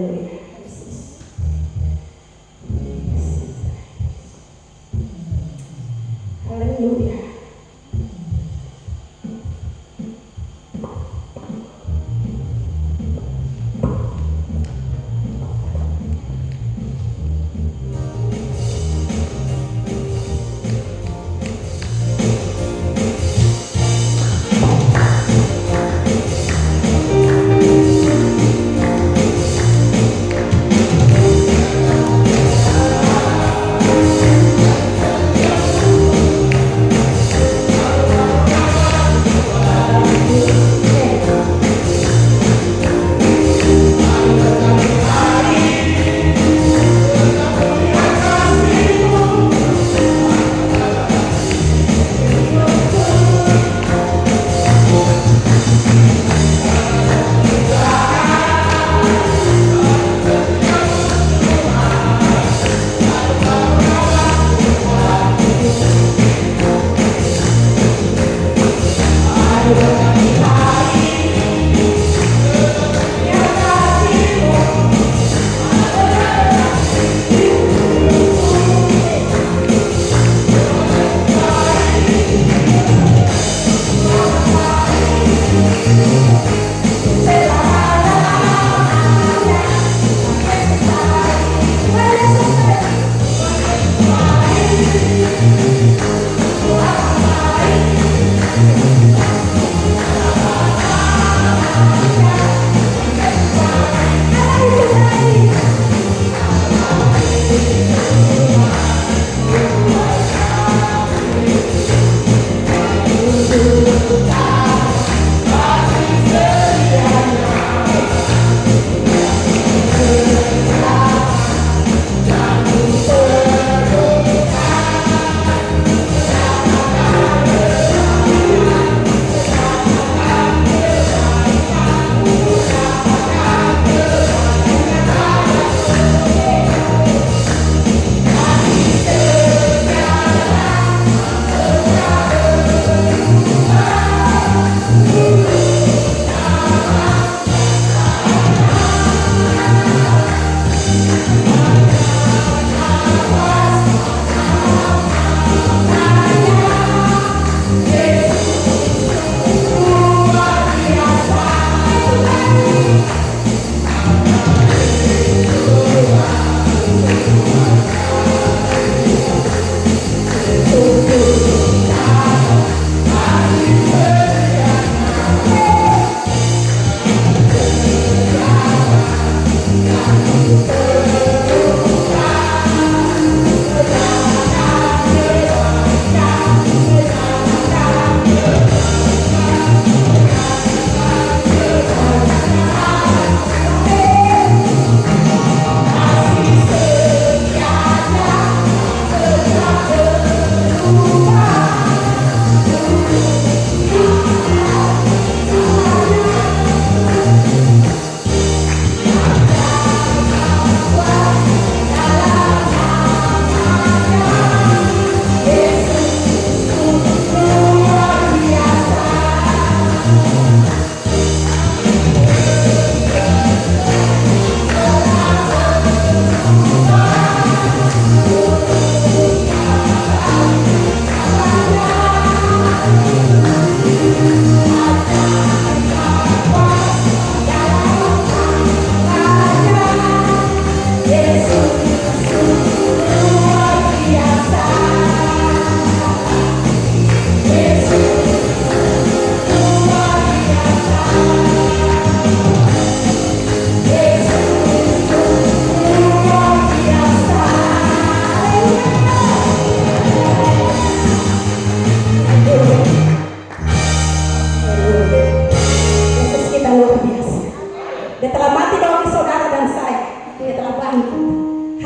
Haleluya.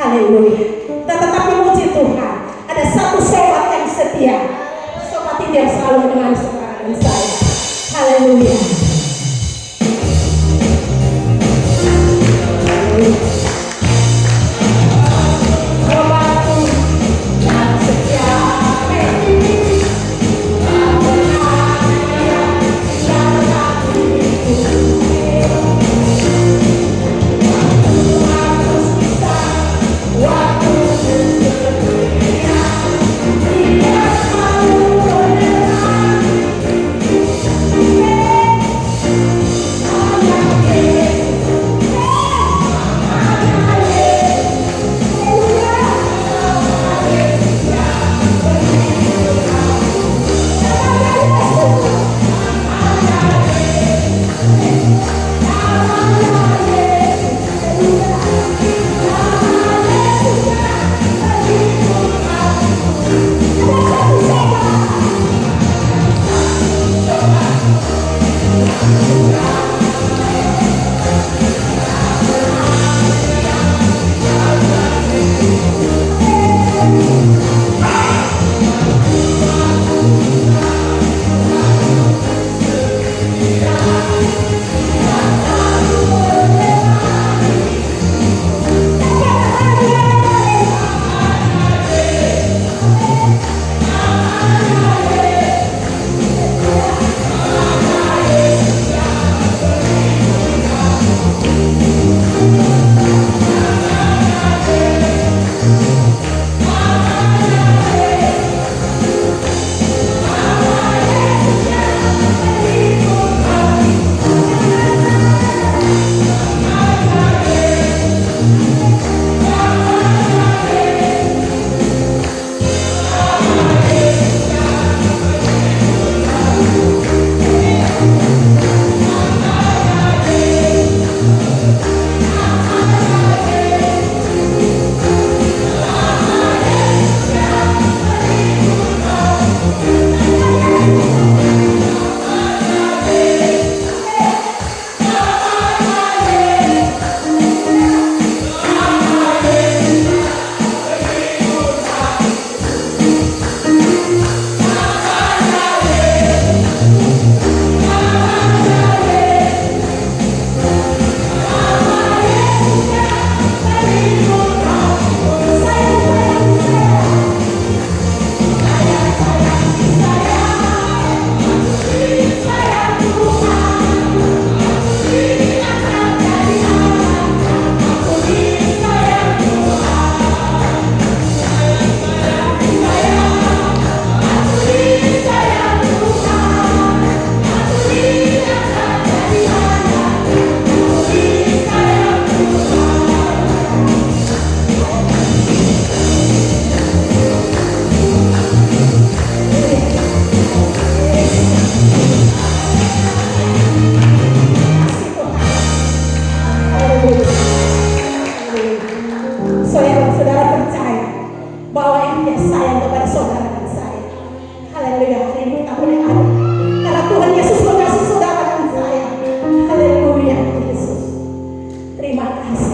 Haleluya. Kita tetap memuji Tuhan. Ada satu sobat yang setia. Sobat ini yang selalu dengan saudara dan saya. Haleluya.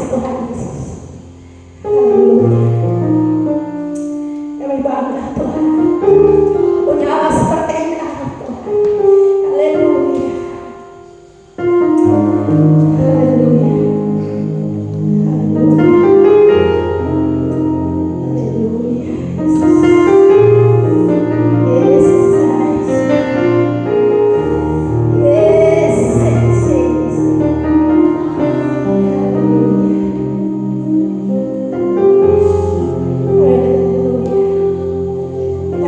Tuhan Yesus. Haleluya. Kami bangga Tuhan. Punya Allah seperti Engkau Tuhan. Haleluya. Haleluya. Haleluya. Haleluya. Yesus. Yes, yes, yes. Haleluya.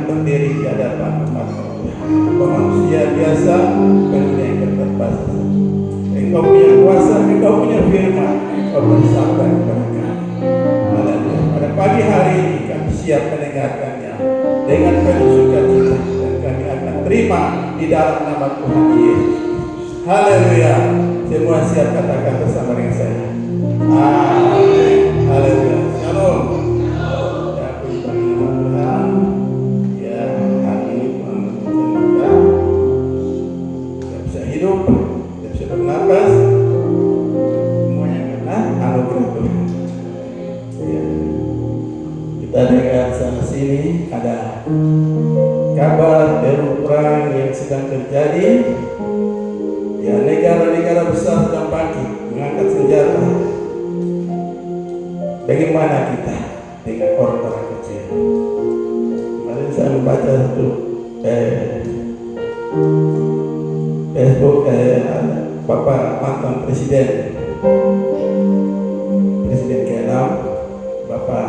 berdiri di hadapan umat manusia biasa, dunia yang keterbatasan. Engkau punya kuasa, Engkau punya firman, Engkau bersabda kepada kami. Haleluya. Pada pagi hari ini kami siap mendengarkannya dengan penuh sukacita, dan kami akan terima di dalam nama Tuhan Yesus. Haleluya. Semua siap katakan bersama dengan saya. Amin. Haleluya. Shalom. Ya, puji bagi nama Tuhan. Ya, hari ini Tuhan memberikan kita. Kita bisa hidup, kita bisa bernapas. Semuanya karena anugerah Tuhan. Ya. Kita dengar sana sini ada kabar perang yang sedang terjadi. Ya, negara-negara besar sedang bangkit mengangkat senjata. Bagaimana kita dengan orang-orang kecil? Kemarin saya membaca satu Facebook Bapak mantan Presiden ke-6, Bapak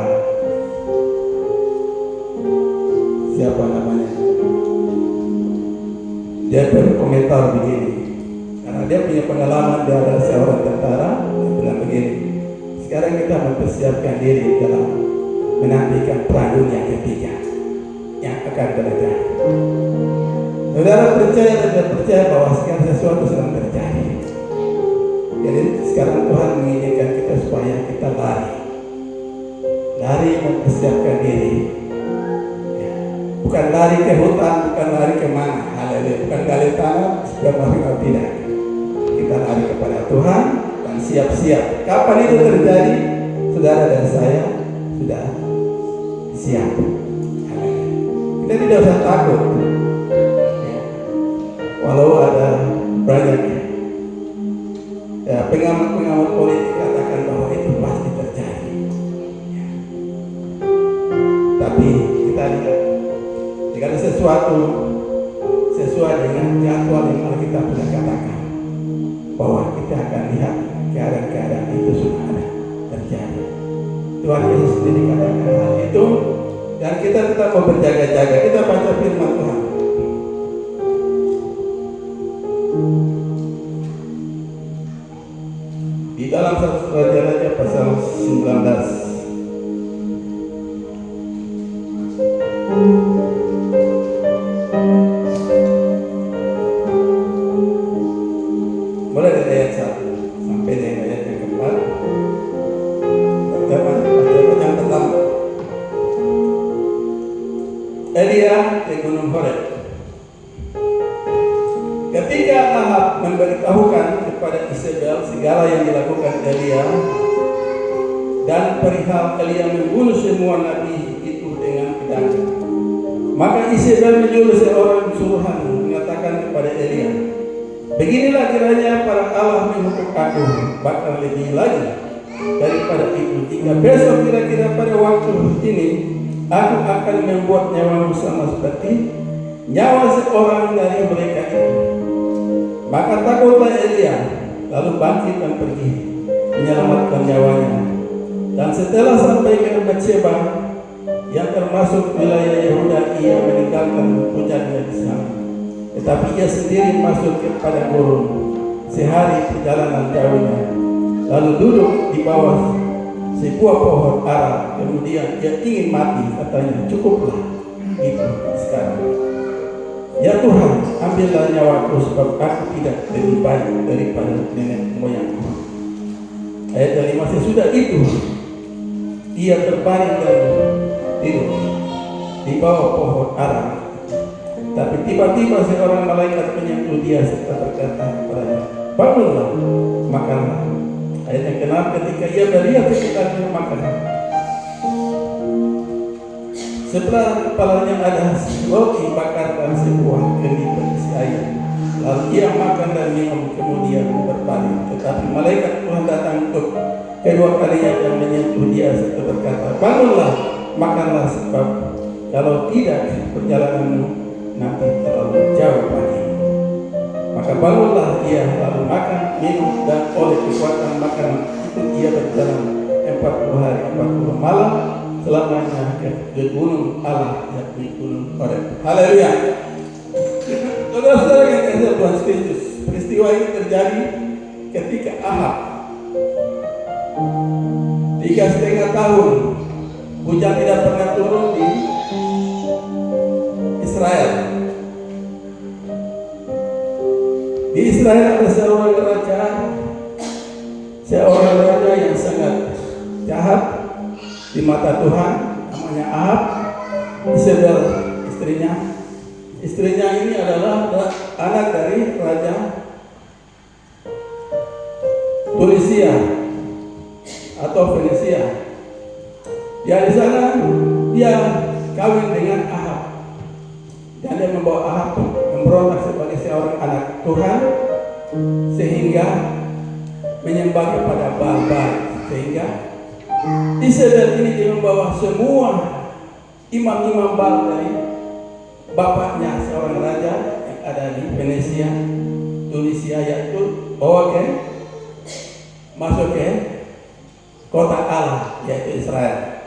siapa namanya? Dia berkomentar begini. Karena dia punya pengalaman, dia adalah seorang tentara. Dia bilang begini, sekarang kita mempersiapkan diri dalam menantikan perang dunia ketiga yang akan terjadi. Saudara percaya dan tidak percaya bahwa sekarang sesuatu sedang terjadi. Jadi sekarang Tuhan menginginkan kita supaya kita lari mempersiapkan diri. Ya. Bukan lari ke hutan, bukan lari kemana. Haleluya. Bukan gali tanah, sudah masuk atau tidak. Kita lari kepada Tuhan dan siap-siap. Kapan itu terjadi, saudara dan saya sudah siap. Kita tidak usah takut. Ya. Walau ada banyak pengamat politik katakan bahwa itu pasti terjadi. Ya. Tapi kita lihat, jika ada sesuatu sesuai dengan jadwal yang Alkitab sudah katakan, bahwa kita akan lihat keadaan-keadaan itu sudah ada terjadi. Tuhan Yesus sendiri katakan hal itu, dan kita tetap mau berjaga-jaga. Kita baca firman Tuhan. Di dalam 1 Raja-Raja pasal 19. Mulai dari ayat 1 sampai dengan ayat yang keempat. Yang pertama, Elia ke Gunung Horeb. Ketika Ahab memberitahukan kepada Isabel segala yang dilakukan Elia dan perihal Elia membunuh semua nabi itu dengan pedang, maka Isabel menyuruh seorang suruhan mengatakan kepada Elia, beginilah kiranya para Allah menghukum aku, bahkan lebih lagi daripada itu, jika besok kira-kira pada waktu ini aku akan membuat nyawamu sama seperti nyawa seorang dari mereka itu. Maka takutlah Elia, lalu bangkit dan pergi menyelamatkan nyawanya. Dan setelah sampai ke Betsheba yang termasuk wilayah Yehuda, ia meninggalkan puncaknya di sana. Tetapi ia sendiri masuk kepada gurun sehari perjalanan jauhnya, lalu duduk di bawah sebuah pohon ara. Kemudian ia ingin mati, katanya, cukuplah itu sekarang. Ya Tuhan, ambillah nyawaku, sebab aku tidak lebih baik daripada nenek moyangku. Ayat 5, sesudah itu ia terbaring dan tidur di bawah pohon ara. Tapi tiba-tiba seorang malaikat menyentuh dia serta berkata kepadanya, bangunlah, makanlah. Ayat yang ke-6, ketika ia melihat sekitarnya makan, sebelah kepalanya ada roti bakar dan sebuah kendi berisi air. Lalu ia makan dan minum, kemudian berpaling. Tetapi malaikat Tuhan datang untuk kedua kalinya dan menyentuh dia serta berkata, bangunlah, makanlah, sebab kalau tidak perjalananmu nanti terlalu jauh pagi. Maka bangunlah ia, lalu makan, minum, dan oleh kekuatan makanan itu ia berjalan 40 hari 40 malam selamanya ke gunung Allah, yakni gunung Horeb. Haleluya. Saudara-saudara yang dikasihi Tuhan Kristus, peristiwa ini terjadi ketika Ahab 3,5 tahun hujan tidak pernah turun di Israel. Di Israel ada seorang raja yang sangat jahat di mata Tuhan, namanya Ahab. Isabel istrinya ini adalah anak dari raja Tunisia atau Venesia. Di sana dia kawin dengan Ahab dan dia membawa Ahab memberontak sebagai seorang anak Tuhan sehingga menyembah kepada Baal, sehingga Isabel ini dia membawa semua imam-imam Baal dari bapaknya seorang raja yang ada di Venesia, Tunisia, yaitu bawa masuk ke kota Allah, yaitu Israel.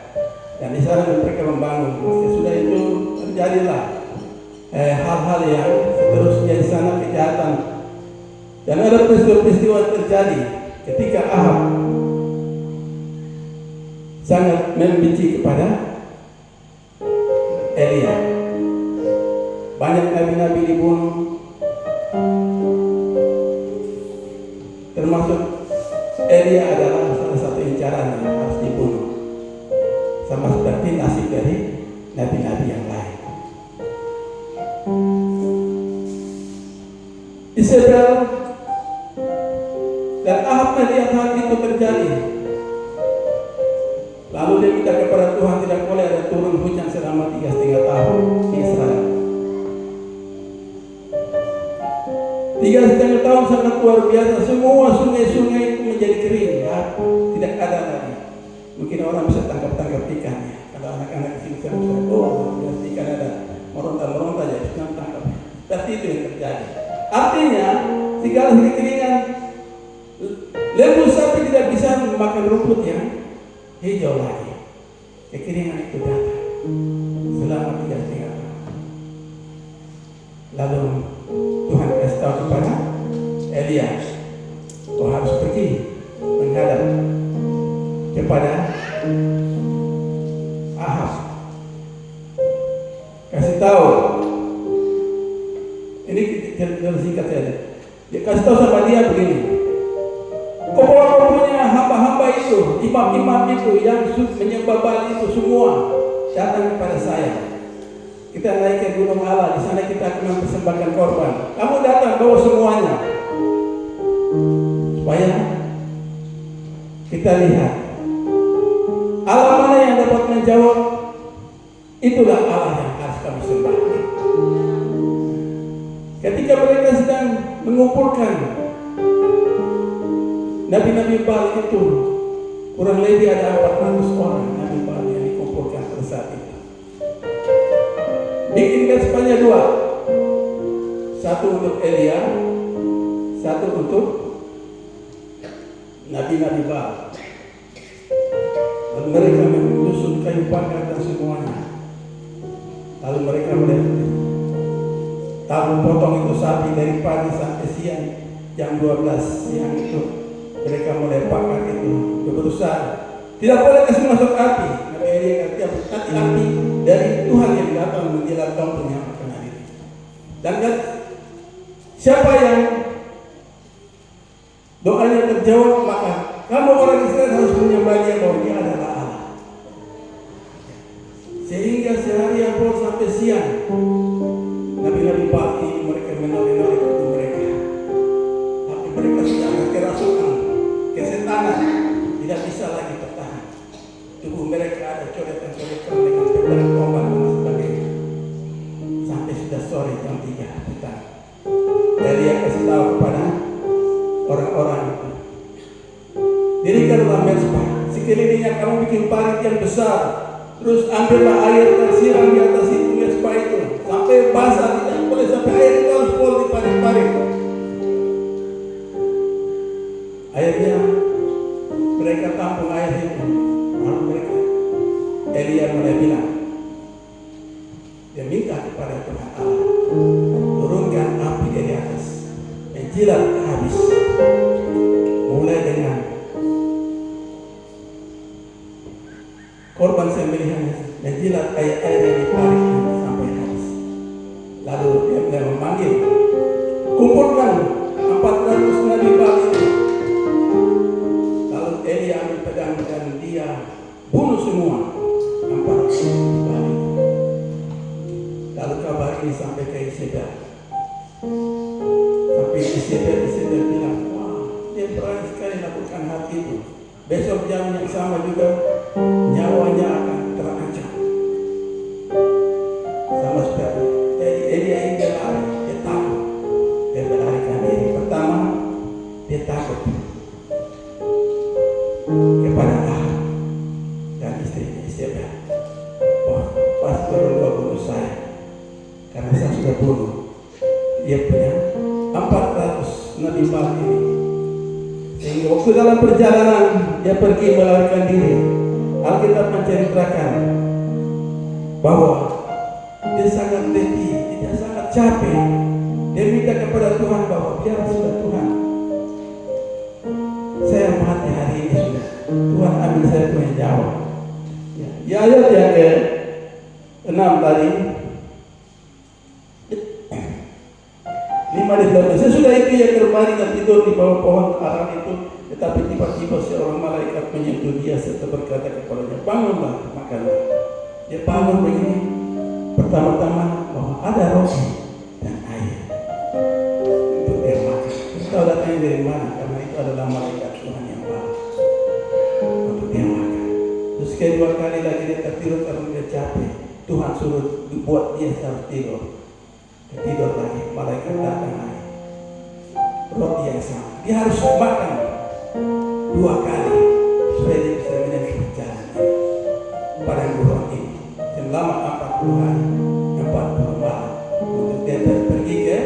Dan di sana mereka membangun. Sesudah itu terjadilah hal-hal yang seterusnya di sana, kejahatan. Dan ada peristiwa-peristiwa terjadi ketika Ahab sangat membenci kepada Elia. Banyak nabi-nabi dibunuh, termasuk Elia adalah salah satu incaran yang harus dibunuh, sama seperti nasib dari nabi-nabi yang lain. Isabel dan Ahab melihat hal itu terjadi, lalu dia minta kepada Tuhan tidak boleh ada turun hujan selama 3,5 tahun di Israel. 3,5 tahun sangat luar biasa. Semua sungai-sungai itu menjadi kering, ya. Tidak ada lagi. Mungkin orang bisa tangkap ikan, ya. Kalau anak-anak di sini ikan ada meronta-meronta jadi bisa tangkap. Tapi itu yang terjadi. Artinya segala kekeringan, lembu sapi tidak bisa memakan rumput yang hijau lagi. Kekeringan itu datang selama 3,5 tahun. Lalu Tuhan kasih tahu kepada Elia, kau harus pergi menghadap kepada Ahab. Kasih tahu, ini kita singkat saja. Dia kasih tahu sama dia begini, kau punya hamba-hamba itu, imam-imam itu yang menyembah Baal itu semua datang kepada saya. Kita naik ke gunung Allah, di sana kita akan mempersembahkan korban. Kamu datang bawa semuanya, supaya kita lihat Allah mana yang dapat menjawab. Itulah Allah yang harus kami sembah. Ketika mereka sedang mengumpulkan nabi-nabi Baal itu, kurang lebih ada 400 orang nabi Baal yang dikumpulkan pada saat itu. Bikin mesbahnya 2, satu untuk Elia, satu untuk nabi-nabi Baal. Lalu mereka menyusun kayu bakar dan semuanya. Lalu mereka potong itu sapi dari pagi sampai siang, jam 12 siang itu mereka mulai bakar itu berusaha. Tidak boleh kasih masuk api. Nabi Elia kata api dari Tuhan yang datang menjilat kampung yang akan hari. Dan siapa yang doanya terjawab, maka kamu orang Israel harus menyembah dia bahwa dia adalah Allah. Sehingga seharian pun sampai siang nabi-nabi Baal ini mereka menori-nori tubuh mereka. Tapi mereka sudah kerasukan, kesetanan, tidak bisa lagi bertahan. Tubuh mereka ada coretan-coretan dengan pedang, tombak dan sebagainya. Sampai sudah sore jam 3 petang. Dan dia kasih tahu kepada orang-orang itu, dirikanlah mezbah, sekelilingnya kamu bikin parit yang besar, terus ambillah air dan siram di atas itu mezbah itu sampai basah, tidak boleh sampai air itu harus full di parit-parit. Akhirnya mereka tampung air itu. Lalu mereka Elia kepada Tuhan Allah. Turunkan api dari atas, menjilat habis, mulai dengan korban sembelihannya, menjilat air yang ditariknya sampai habis. Lalu dia mulai memanggil, kumpulkan 400 nabi Baal itu. Lalu Elia ambil pedang dan dia bunuh semua 400 nabi Baal itu. Lalu kabar ini sampai ke Isabel. Sampai Isabel bilang, wah, dia berani sekali lakukan hal itu. Besok jam yang sama juga nyawanya akan terancam. Sama seperti jadi Elia ini dia lari, dia takut, dia melarikan diri. Pertama dia takut kepada Ahab dan istrinya Isabel. Wah, pasti berdua bunuh saya karena saya sudah bunuh dia punya 400 nabi Baal ini. Sehingga waktu dalam perjalanan dia pergi melarikan diri, Alkitab menceritakan bahwa dia sangat letih, dia sangat capek. Dia minta kepada Tuhan bahwa biar sudah Tuhan, saya mati hari ini sudah. Tuhan ambil saya punya nyawa. Ya, ayat yang ke-6 tadi, 5 di belakang. Sesudah itu ia berbaring dan tidur di bawah pohon arang itu, tetapi tiba-tiba seorang malaikat menyentuh dia serta berkata kepadanya, bangunlah, makanlah. Dia bangun begini. Pertama-tama bahwa ada roti dan air untuk dia makan. Kita tahu datangnya dari mana, karena itu adalah malaikat Tuhan yang bawa untuk dia makan. Terus kedua kali lagi dia tertidur karena dia capek. Tuhan suruh buat dia harus tidur. Tidur lagi, malaikat datang lagi, roti yang sama. Dia harus makan 2 kali supaya dia bisa menempuh perjalanan pada bulan ini selama 40 hari, 40 malam untuk dia pergi ke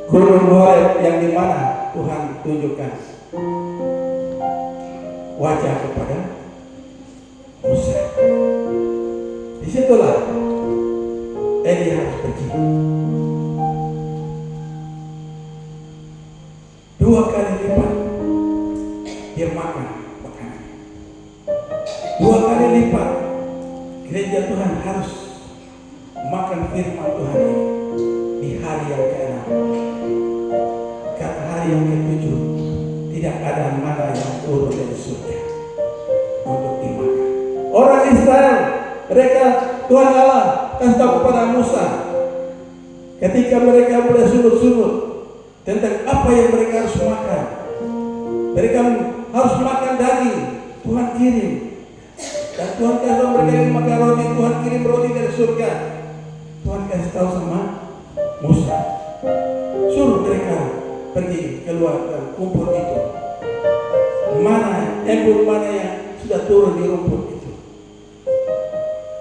Gunung Horeb yang dimana Tuhan tunjukkan wajah kepada Musa. Disitulah Elia harus pergi 2 kali lipat dia makan makanan. 2 kali lipat gereja Tuhan harus makan firman Tuhan ini di hari yang ke-6. Karena hari yang ke-7 tidak ada mana yang turun dari surga untuk dimakan. Orang Israel, mereka Tuhan Allah kasih tahu kepada Musa ketika mereka mulai sungut-sungut tentang apa yang mereka harus makan. Mereka harus makan daging, Tuhan kirim. Dan Tuhan kasih tahu mereka yang makan roti, Tuhan kirim roti dari surga. Tuhan kasih tahu sama Musa, suruh mereka pergi keluar dan kumpul itu. Mana embun mana yang sudah turun di rumput itu.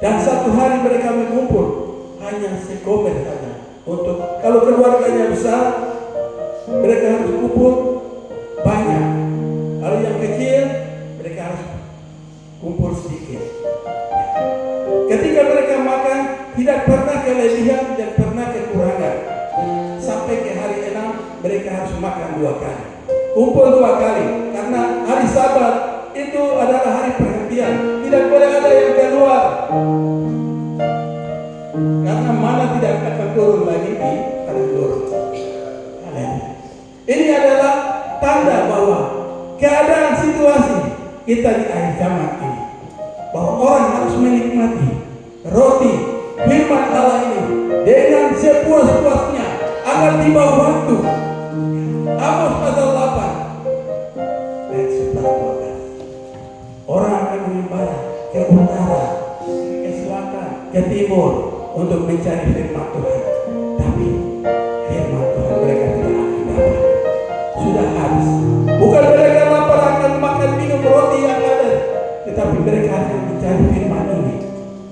Dan 1 hari mereka mengumpul hanya sekomer saja. Untuk kalau keluarganya besar, mereka harus kumpul banyak. Kalau yang kecil, mereka harus kumpul sedikit. Ketika mereka makan, tidak pernah kelebihan dan pernah kekurangan. Sampai ke hari 6, mereka harus makan 2 kali. Kumpul 2 kali, karena hari Sabat itu adalah hari perhentian. Tidak boleh ada yang keluar. Karena mana tidak akan turun lagi di hari turun. Ini adalah tanda bahwa keadaan situasi kita di akhir zaman ini, bahwa orang harus menikmati roti firman Allah ini dengan sepuas-puasnya agar tiba waktu. Amos pasal 8 ayat 12. Orang akan mengibadah ke utara, ke selatan, ke timur untuk mencari firman Tuhan. Tapi firman Tuhan mereka tidak akan dapat. Sudah habis. Bukan mereka lapar akan makan minum roti yang ada, tetapi mereka akan mencari firman ini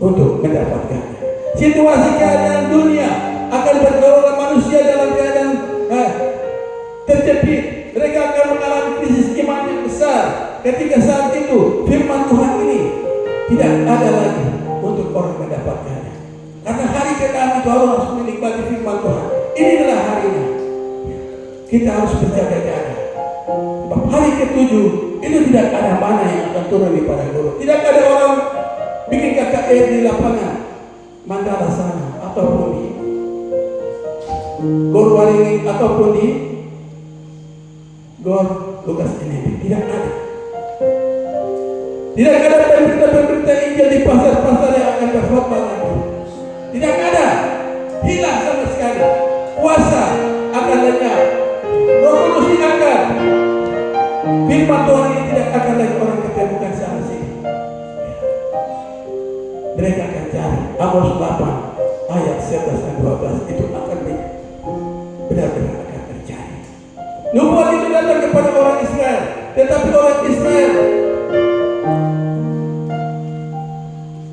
untuk mendapatkannya. Situasi keadaan dunia akan bergelora manusia dalam keadaan terjepit. Mereka akan mengalami krisis iman yang besar. Ketika saat itu firman Tuhan ini tidak ada lagi untuk orang mendapatkannya. Karena hari ke-6 itu harus menikmati firman Tuhan. Ini adalah harinya. Kita harus berjaga-jaga. Sebab hari ke-7 itu tidak ada mana yang akan turun pada guru. Tidak ada orang bikin KKR di lapangan Mandala sana, ataupun di Gor Waringin, ataupun di Gor Lukas NMB. Tidak ada. Tidak ada berita-berita Injil di pasar-pasar yang akan berkhotbah lagi. Tidak ada. Hilang sama sekali. Puasa akan lenyap. Roh Kudus diangkat. Firman Tuhan ini tidak akan lagi orang ketemukan sana sini. Mereka akan cari. Amos 8 ayat 11 dan 12 itu akan benar-benar akan terjadi. Nubuat itu datang kepada orang Israel, tetapi orang Israel,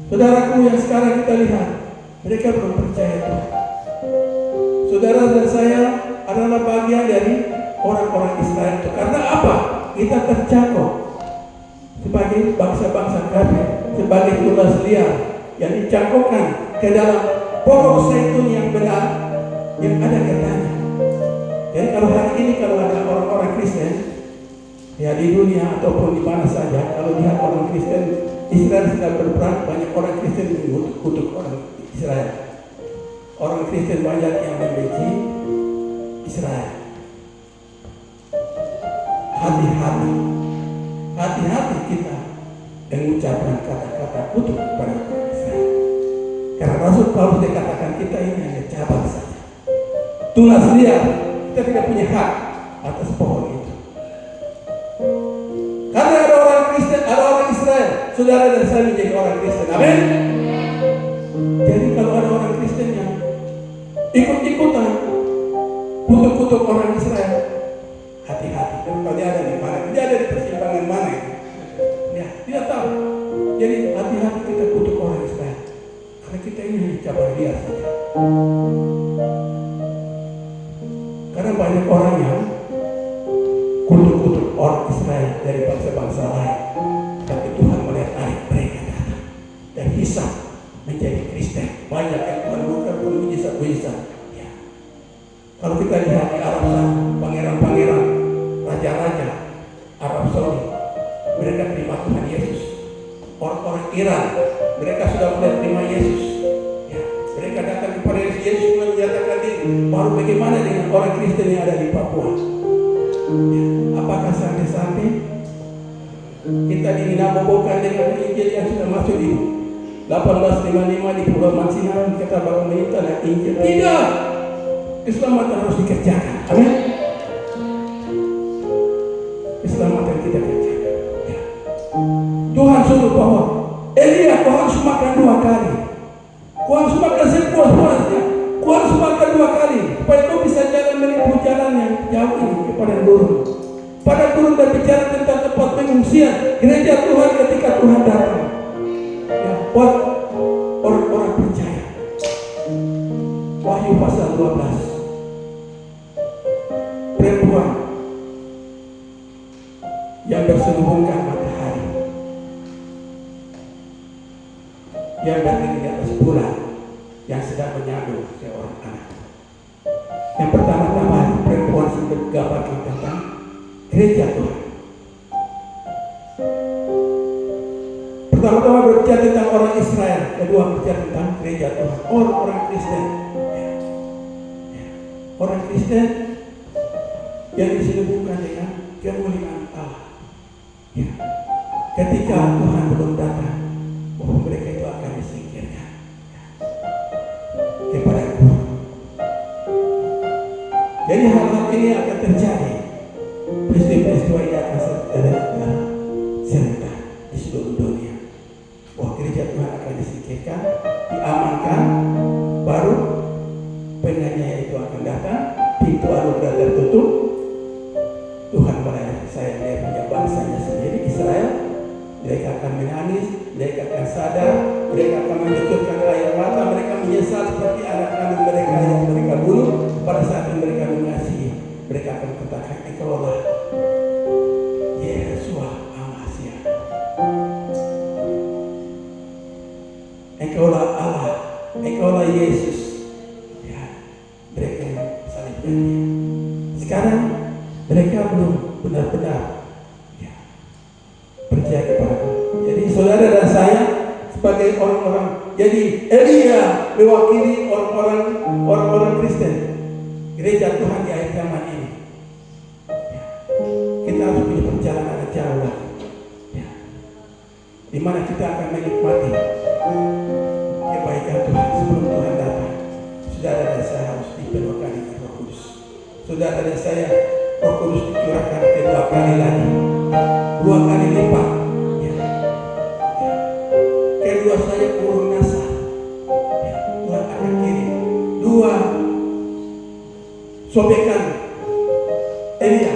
saudaraku yang sekarang kita lihat, mereka belum percaya Tuhan. Saudara dan saya adalah bagian dari orang-orang Israel itu. Karena apa? Kita tercakup sebagai bangsa-bangsa kafir, sebagai tunas liar yang dicangkokkan ke dalam pokok zaitun yang benar, yang ada katanya. Jadi kalau hari ini kalau ada orang-orang Kristen ya di dunia ataupun di mana saja, kalau lihat orang Kristen Israel sedang berperang, banyak orang Kristen mengutuk orang Israel. Orang Kristen banyak yang membenci Israel. Hati-hati, hati-hati kita mengucapkan kata-kata kutuk kepada orang Israel. Karena Rasul Paulus dikatakan kita ini hanya cabang saja, tunas liar. Kita tidak punya hak atas pohon itu. Karena ada orang Kristen, ada orang Israel, saudara dan saya menjadi orang Kristen. Amin. Jadi kalau ada orang Kristen yang ikut-ikutan kutuk-kutuk orang Israel, hati-hati. Kalau dia ada di mana, dia ada di persimpangan mana itu, ya tidak tahu. Jadi hati-hati kita kutuk orang Israel, karena kita ini hanya cabang liar saja. Karena banyak orang yang kutuk-kutuk orang Israel dari bangsa-bangsa lain, tapi Tuhan melihat mereka datang dan hisap menjadi Kristen. Banyak yang Tuhan bukan mujizat-mujizat. Ya. Kalau kita lihat di Arab sana, pangeran-pangeran, raja-raja Arab Saudi, mereka terima Tuhan Yesus. Orang-orang Iran, mereka sudah mulai terima Yesus. Ya. Mereka datang kepada Yesus mulai menyatakan diri. Baru bagaimana dengan orang Kristen yang ada di Papua? Ya. Apakah sampai-sampai kita dinabobokan dengan Injil yang sudah masuk di 1855 di Pulau Mansingan, kita baru minta Injil? Tidak. Keselamatan harus dikerjakan. Amin. Keselamatan kita kerjakan. Ya. Tuhan suruh bahwa Elia, kau harus makan 2 kali. Kau harus makan sepuas-puasnya. Kau harus makan 2 kali supaya kau bisa jalan menempuh jalan yang jauh ini kepada gurun. Pada gurun berbicara tentang tempat pengungsian gereja Tuhan ketika Tuhan datang. Ya, buat orang-orang percaya. Wahyu pasal 12. Perempuan yang berselubungkan matahari, yang berdiri di atas bulan, yang sedang menyandung seorang anak. Yang pertama-tama perempuan sudah gambarkan tentang gereja Tuhan. Pertama-tama berbicara tentang orang Israel, kedua berbicara tentang gereja Tuhan, orang-orang Kristen. Orang Kristen yang diselubungkan dengan kemuliaan Allah. Ya. Ketika Tuhan belum datang, mereka itu akan disingkirkan kepada Tuhan. Jadi hal-hal ini akan terjadi. Peristiwa-peristiwa ini akan serta di seluruh dunia. Gereja Tuhan akan disingkirkan, diamankan, baru penganiaya itu akan datang, pintu anugerah tertutup. Tuhan melayani saya, dia punya bangsanya sendiri, Israel. Mereka akan menangis, mereka akan sadar, mereka akan mencucurkan air mata, mereka menyesal seperti anak kandung mereka yang mereka bunuh pada saat mereka mengasihi. Mereka akan katakan, engkaulah Yesus Amasia, engkaulah Allah, engkaulah Mereka belum benar-benar percaya kepada Allah. Jadi saudara dan saya sebagai orang-orang, jadi Elia mewakili orang-orang Kristen, gereja Tuhan di akhir zaman ini. Kita harus punya perjalanan jauh lagi, di mana kita akan menikmati kebaikan Tuhan sebelum Tuhan datang. Saudara dan saya harus dipenuhkan dengan Roh Kudus. Saudara dan saya, Roh Kudus dicurahkan kedua kali lagi, 2 kali lipat. Kedua saya kurung nasa, Tuhan akan kirim 2 sobekan Elia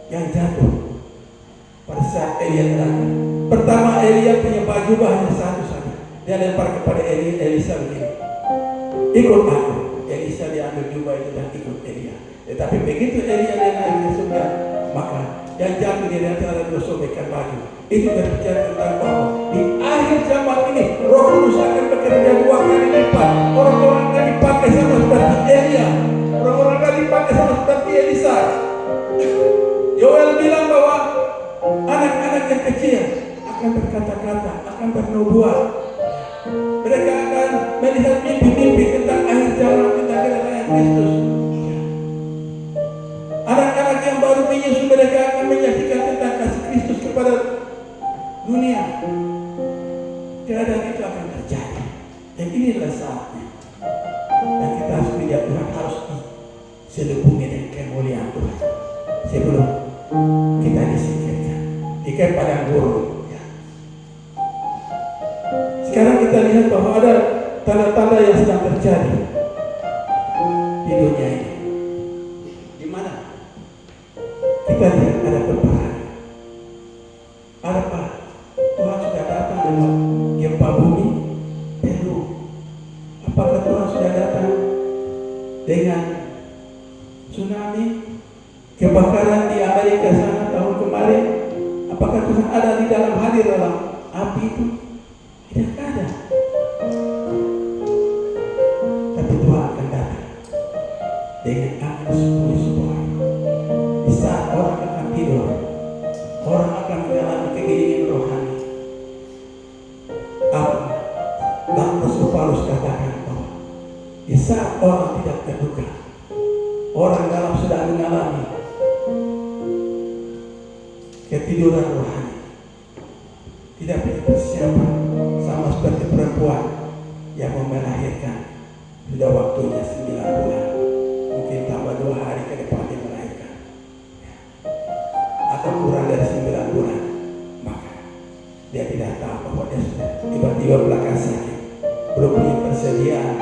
yang jatuh pada saat Elia terangkat. Pertama, Elia punya baju hanya satu saja. Dia lempar kepada Elisa begini, ikut aku. Elisa diambil jubah itu dan ikut Elia. Tetapi begitu Elia dia naik ke surga, maka yang jatuh di antara 2 sobekan baju. Itu berbicara tentang bahwa di akhir zaman ini Roh Kudus akan bekerja 2 kali lipat. Orang-orang akan dipakai sama seperti Elia, orang-orang akan dipakai sama seperti Elisa. Yoel bilang bahwa anak-anak yang kecil akan berkata-kata, akan bernubuat. Mereka akan melihat mimpi-mimpi tentang akhir zaman, tentang kedatangan Kristus. Anak-anak yang baru menyusu, mereka akan menyaksikan tentang kasih Kristus kepada dunia. Keadaan itu akan terjadi. Dan inilah saatnya. Dan kita harus melihat Tuhan harus diselubungi dengan kemuliaan Tuhan sebelum kita disingkirkan di padang gurun. Sekarang kita lihat bahwa ada tanda-tanda yang sedang terjadi di dunia ini. Di mana? Kita lihat ada peperangan. Apa? Tuhan sudah datang dengan gempa bumi Peru. Apakah Tuhan sudah datang dengan tsunami, kebakaran di Amerika sana tahun kemarin? Apakah Tuhan ada di dalam hadir dalam api itu? Tidak ada. Tapi Tuhan akan datang dengan angin sepoi-sepoi. Di saat orang akan tidur, orang akan mengalami kegiringan rohani. Apa? Rasul Paulus katakan bahwa di saat orang tidak terduga, orang dalam sedang mengalami ketiduran rohani, tidak punya persiapan, sama seperti perempuan yang mau melahirkan, sudah waktunya 9 bulan, mungkin tambah 2 hari ke depan dia melahirkan, atau kurang dari 9 bulan, maka dia tidak tahu bahwa dia sudah tiba-tiba belakang sakit, belum punya persediaan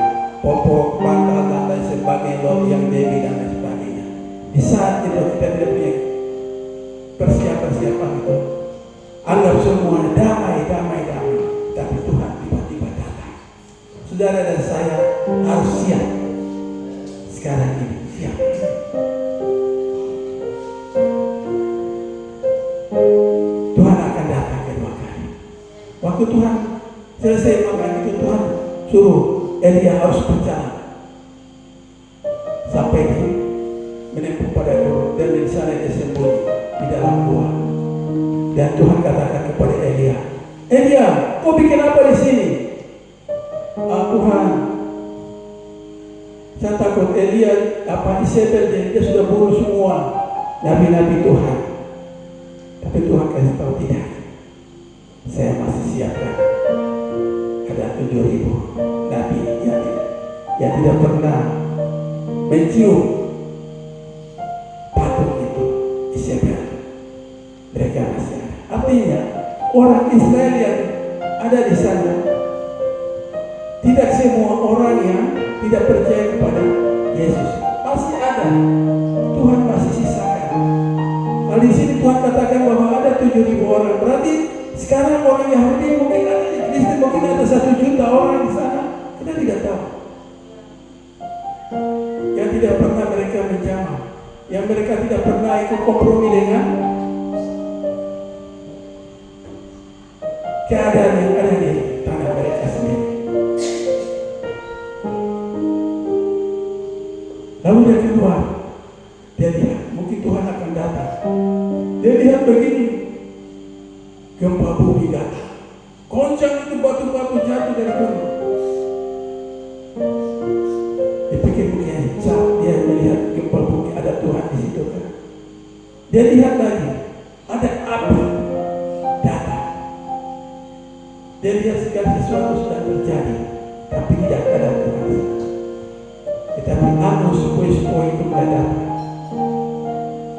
popok, bantal, dan lain sebagainya, loyang baby dan lain sebagainya. Di saat itu kita tidak punya persiapan itu, anggap semuanya damai. Tapi Tuhan tiba-tiba datang. Saudara dan saya harus siap. Sekarang ini siap. Tuhan akan datang kedua kali. Waktu Tuhan selesai makan itu, Tuhan suruh Elia harus berjalan sampai di menempuh pada gurun, dan di sana dia sembunyi di dalam gua. Dan Tuhan katakan kepada Elia, Elia, kau bikin apa di sini? Tuhan, saya takut Elia Isabel, dia sudah bunuh semua nabi-nabi Tuhan. Tapi Tuhan kasih tahu tidak. Saya masih siapkan. Ada 7.000 nabi yang tidak pernah mencium patung itu Isabel. Mereka masih ada. Artinya orang Israel yang ada di sana, tidak semua orang yang tidak percaya kepada Yesus, pasti ada. Tuhan masih sisakan. Kalau di sini Tuhan katakan bahwa ada 7.000 orang, berarti sekarang orang Yahudi mungkin ada, Kristen mungkin ada 1 juta orang di sana. Kita tidak tahu. Yang tidak pernah mereka menjamah, yang mereka tidak pernah ikut kompromi dengan keadaan yang ada di tanah mereka sendiri. Lalu yang kedua, Dia lihat, mungkin Tuhan akan datang. Dia lihat begini, gempa bumi datang. Goncang itu batu-batu jatuh dari gunung. Dia pikir begini, saat dia melihat gempa bumi ada Tuhan di situ kan. Dia lihat lagi, ada api datang. Dia lihat segala sesuatu sudah terjadi, tapi tidak ada Tuhan. Tetapi anu sepoi-sepoi itu mulai datang.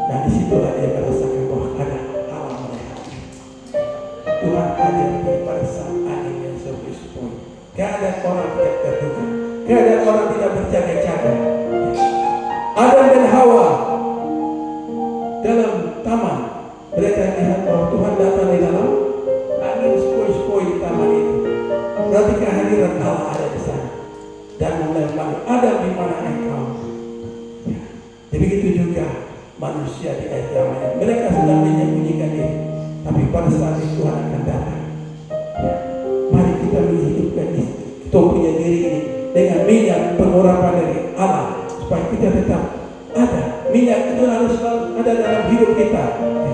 Dan disitulah dia merasakan bahwa ada alam melihat. Tuhan hadir pada saat angin yang sepoi-sepoi. Keadaan orang tidak terduga, keadaan orang tidak berjaga-jaga. Adam dan Hawa dalam taman, mereka lihat bahwa Tuhan datang di dalam angin sepoi-sepoi di taman itu. Berarti kehadiran Allah ada di sana. Dan mulai memanggil, Adam, di mana engkau? Ya. Jadi begitu juga manusia di akhir zaman ini. Mereka sedang menyembunyikan diri, tapi pada saat itu Tuhan akan datang. Ya. Mari kita menghidupkan kita punya diri ini dengan minyak pengurapan dari Allah, supaya kita tetap ada. Minyak itu harus selalu ada dalam hidup kita. Ya.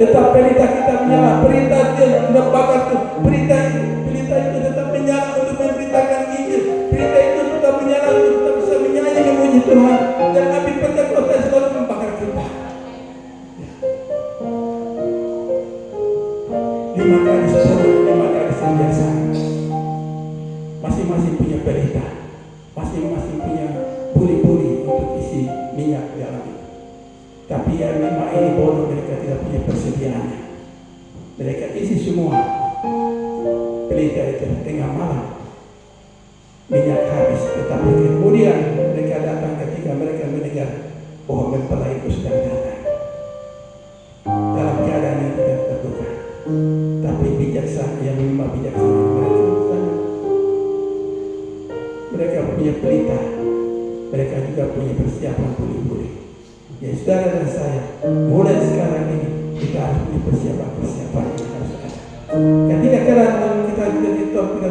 Tetap pelita kita menyala, perintah dia sudah bakar itu, perintah itu tetap menyala untuk memberitakan Injil. Perintah itu tetap menyala untuk kita bisa menyanyi memuji Tuhan, dan api Pentakosta selalu membakar kita. Ya. 5 kali 10, 5 kali senjata. Masing-masing punya pelita, masing-masing punya buli-buli untuk isi minyak di dalam itu. Tapi yang 5 ini bodoh, mereka tidak punya persediaannya. Mereka isi semua pelita itu tengah malam. Minyak habis, tetapi kemudian mereka datang ketika mereka mendengar bahwa mempelai itu sedang datang. Dalam keadaan yang tidak terduga. Tapi bijaksana, yang 5 bijaksana mereka punya pelita, mereka juga punya persiapan buli-buli. Ya saudara dan saya, mulai sekarang ini kita harus punya persiapan yang harus ada. Ketika kita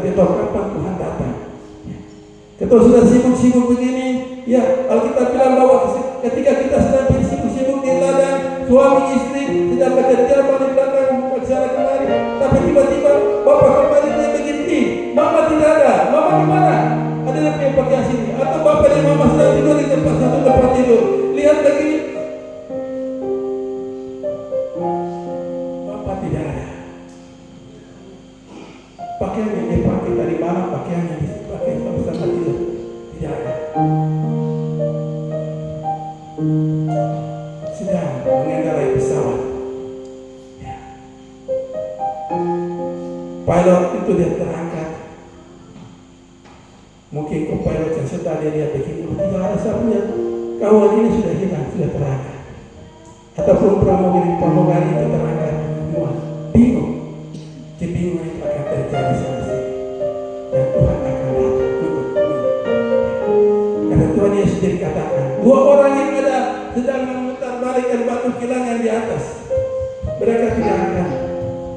tidak tahu kapan Tuhan datang. Ketika sudah sibuk-sibuk begini, ya Alkitab bilang bahwa ketika kita sedang sibuk-sibuk di ladang, suami istri sedang bekerja di belakang ke sana kemari, tapi tiba-tiba bapak kembali dia begini, mama tidak ada, mama di mana? Ada yang punya pakaian sini, atau bapak dan mama sedang tidur di tempat satu tempat tidur. Lihat begini, bapak tidak ada. Pakaian yang dia pakai dari mana? Pakaian yang dipakai sama-sama tidur tidak ada. Sedang mengendarai pesawat. Ya. Pilot itu dia terangkat. Mungkin co-pilot yang sedang dia lihat begini, tidak ada sapunya. Kawan ini sudah hilang, sudah terangkat. Ataupun pramugari itu terangkat semua. Bingung. Kebingungan itu akan terjadi sama sini. Dan Tuhan akan datang. Karena Tuhan Yesus sendiri katakan, 2 orang yang ada sedang memutar balikkan batu kilangan di atas. Mereka tidak akan.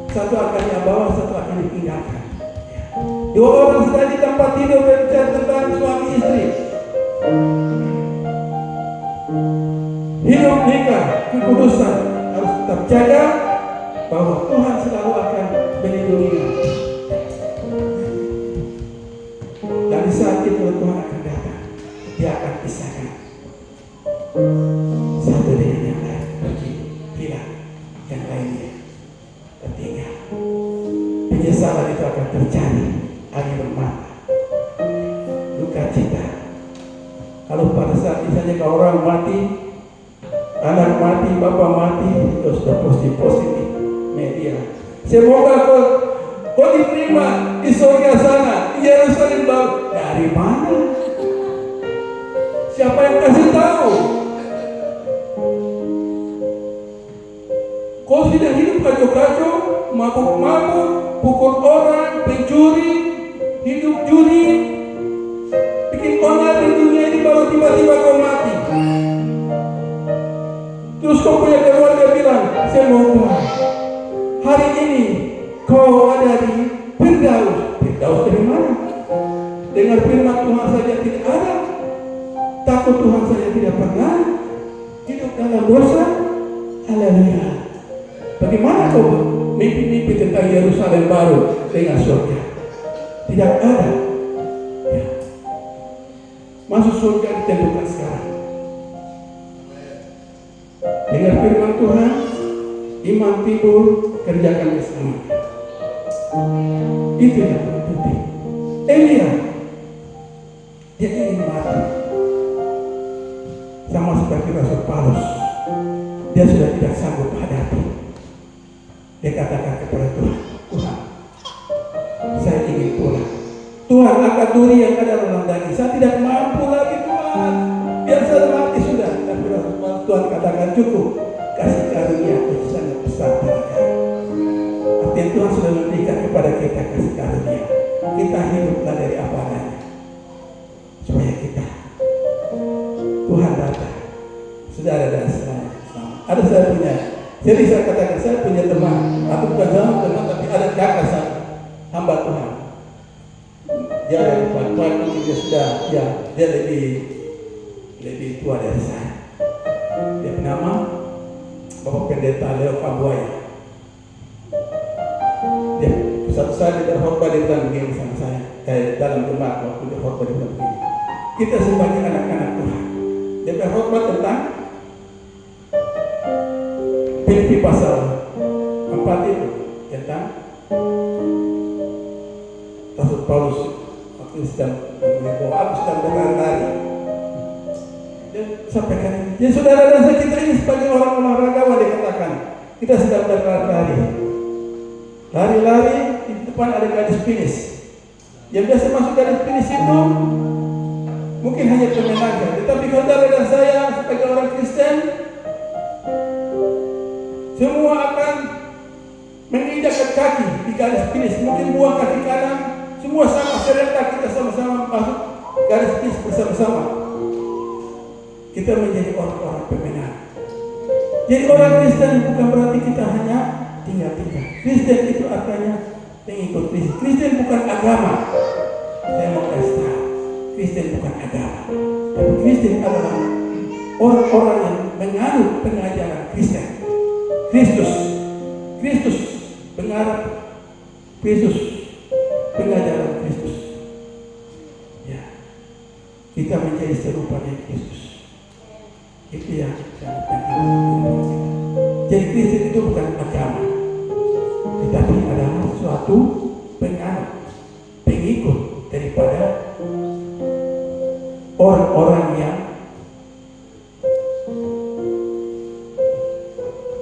Satu akan dibawa, satu akan ditinggalkan. 2 orang sedang di tempat tidur berbicara tentang suami istri. Hidup nikah, kekudusan harus tetap jaga bahwa Tuhan selalu akan melindungi. Dan di saat itu Tuhan akan datang, dia akan pisahkan satu dengan yang lain, pergi, hilang, yang lainnya tertinggal. Penyesalan itu akan terjadi, air mata, duka cita. Kalau pada saat misalnya kalau orang mati, anak mati, bapak mati, itu sudah posting di media. Semoga kau diterima di surga sana, di Yerusalem baru. Dari mana? Siapa yang kasih tahu? Kau sudah hidup kacau-kacau, mabuk-mabuk, pukul orang, pencuri, hidup judi, bikin onar di dunia ini, baru tiba-tiba kau mati. Terus kau punya keluarga bilang, semoga hari ini kau ada di Firdaus. Firdaus dari mana? Dengar firman Tuhan saja tidak ada, takut Tuhan saja tidak pernah, hidup dalam dosa? Haleluya. Bagaimana kau mimpi-mimpi tentang Yerusalem baru dengan surga? Tidak ada. Ya. Masuk surga ditentukan sekarang. Dengar firman Tuhan, iman timbul, kerjakan keselamatan. Itu yang paling penting. Elia, dia ingin mati. Sama seperti Rasul Paulus, dia sudah tidak sanggup hadapi. Dia katakan kepada Tuhan, Tuhan, saya ingin pulang. Tuhan, angkat duri yang ada dalam daging. Saya tidak mampu lagi, Tuhan. Biar saya mati sudah. Tapi Rasul Paulus, Tuhan katakan cukup. Kasih karunia itu sangat besar bagi kami. Artinya Tuhan sudah memberikan kepada kita kasih karunia. Kita hiduplah dari apa adanya. Supaya kita Tuhan datang. Saudara dan semuanya. Ada saya punya. Jadi saya katakan saya punya teman. Aku bukan sama teman tapi ada kakak saya. Hamba Tuhan. Dia dari Papua mungkin dia sudah dia lebih tua dari saya. Dia bernama Bapak Pendeta Leo Kabuaya. Dia satu saat dia berkhotbah dia bilang begini sama saya. Dalam rumah waktu dia khotbah dia bilang begini. Kita sebagai anak-anak Tuhan. Dia berkhotbah tentang Filipi pasal 4 itu tentang Rasul Paulus waktu sedang aku sedang berlari. Dia sampaikan ini. Ya saudara dan saya, kita ini sebagai orang olahragawan dikatakan kita sedang berlari. Lari-lari di depan ada garis finish. Yang biasa masuk garis finish itu mungkin hanya pemenangnya. Tetapi saudara dan saya sebagai orang Kristen semua akan menginjakkan kaki di garis finish. Mungkin buang kaki kanan, semua sama serentak kita sama-sama masuk garis finish bersama-sama. Kita menjadi orang-orang pemenang. Jadi orang Kristen bukan berarti kita hanya tinggal-tinggal. Kristen itu artinya pengikut Kristus. Kristen bukan agama. Saya mau kasih tahu, Kristen bukan agama. Tapi Kristen adalah orang-orang yang menganut pengajaran Kristen. Kristus pengarah Kristus, pengajaran Kristus. Ya, kita menjadi serupa dengan Kristus. Itu yang sangat penting. Jadi Kristen itu bukan agama, tetapi adalah suatu penganut, pengikut daripada orang-orang yang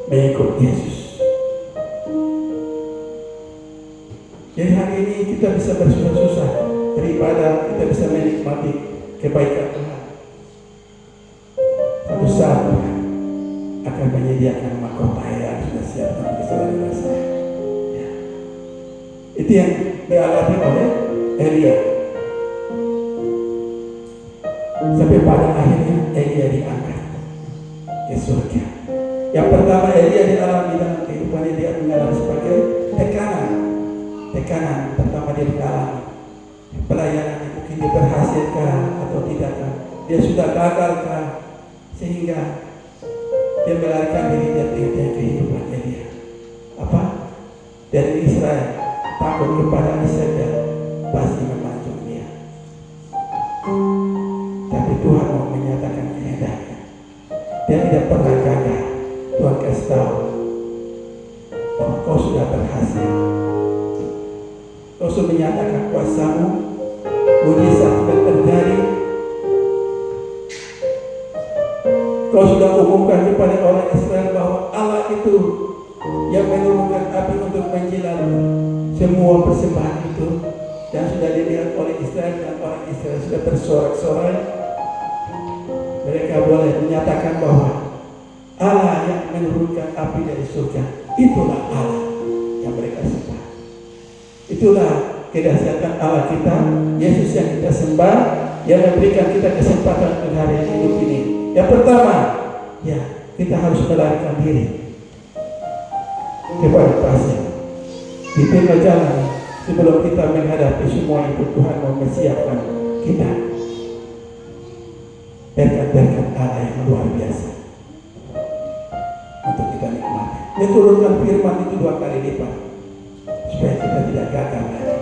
mengikut Yesus. Jadi hari ini kita bisa bersusah-susah daripada kita bisa menikmati kebaikan Tuhan. Suatu saat Tuhan akan menyediakan mahkota yang sudah siap bagi saudara saya. Ya. Itu yang dialami oleh Elia. Sampai pada akhirnya Elia diangkat ke surga. Yang pertama Elia dialami dalam kehidupannya, dia mengalami sebagai tekanan. Pertama dia mengalami pelayanan, mungkin dia berhasilkah atau tidakkah, dia sudah gagalkah, sehingga dia melarikan diri dari kehidupan Elia. Apa? Dari Israel takut kepada Israel pasti memancung dia. Tapi Tuhan mau menyatakan kehendaknya. Dia tidak pernah gagal. Tuhan kasih tahu bahwa kau sudah berhasil. Kau sudah menyatakan kuasamu, mujizat sudah terjadi. Kau sudah umumkan kepada orang Israel bahwa Allah itu yang menurunkan api untuk menjilat semua persembahan itu, dan sudah dilihat oleh Israel, dan orang Israel sudah bersorak-sorai. Mereka boleh menyatakan bahwa Allah yang menurunkan api dari surga, itulah Allah yang mereka sembah. Itulah kedahsyatan Allah kita, Yesus yang kita sembah, yang memberikan kita kesempatan untuk hari hidup ini. Yang pertama, ya, kita harus melarikan diri kepada pasien di tengah jalan sebelum kita menghadapi semua itu. Tuhan mau mempersiapkan kita berkat-berkat Allah yang luar biasa. turunkan firman itu 2 kali lipat supaya kita tidak gagal lagi.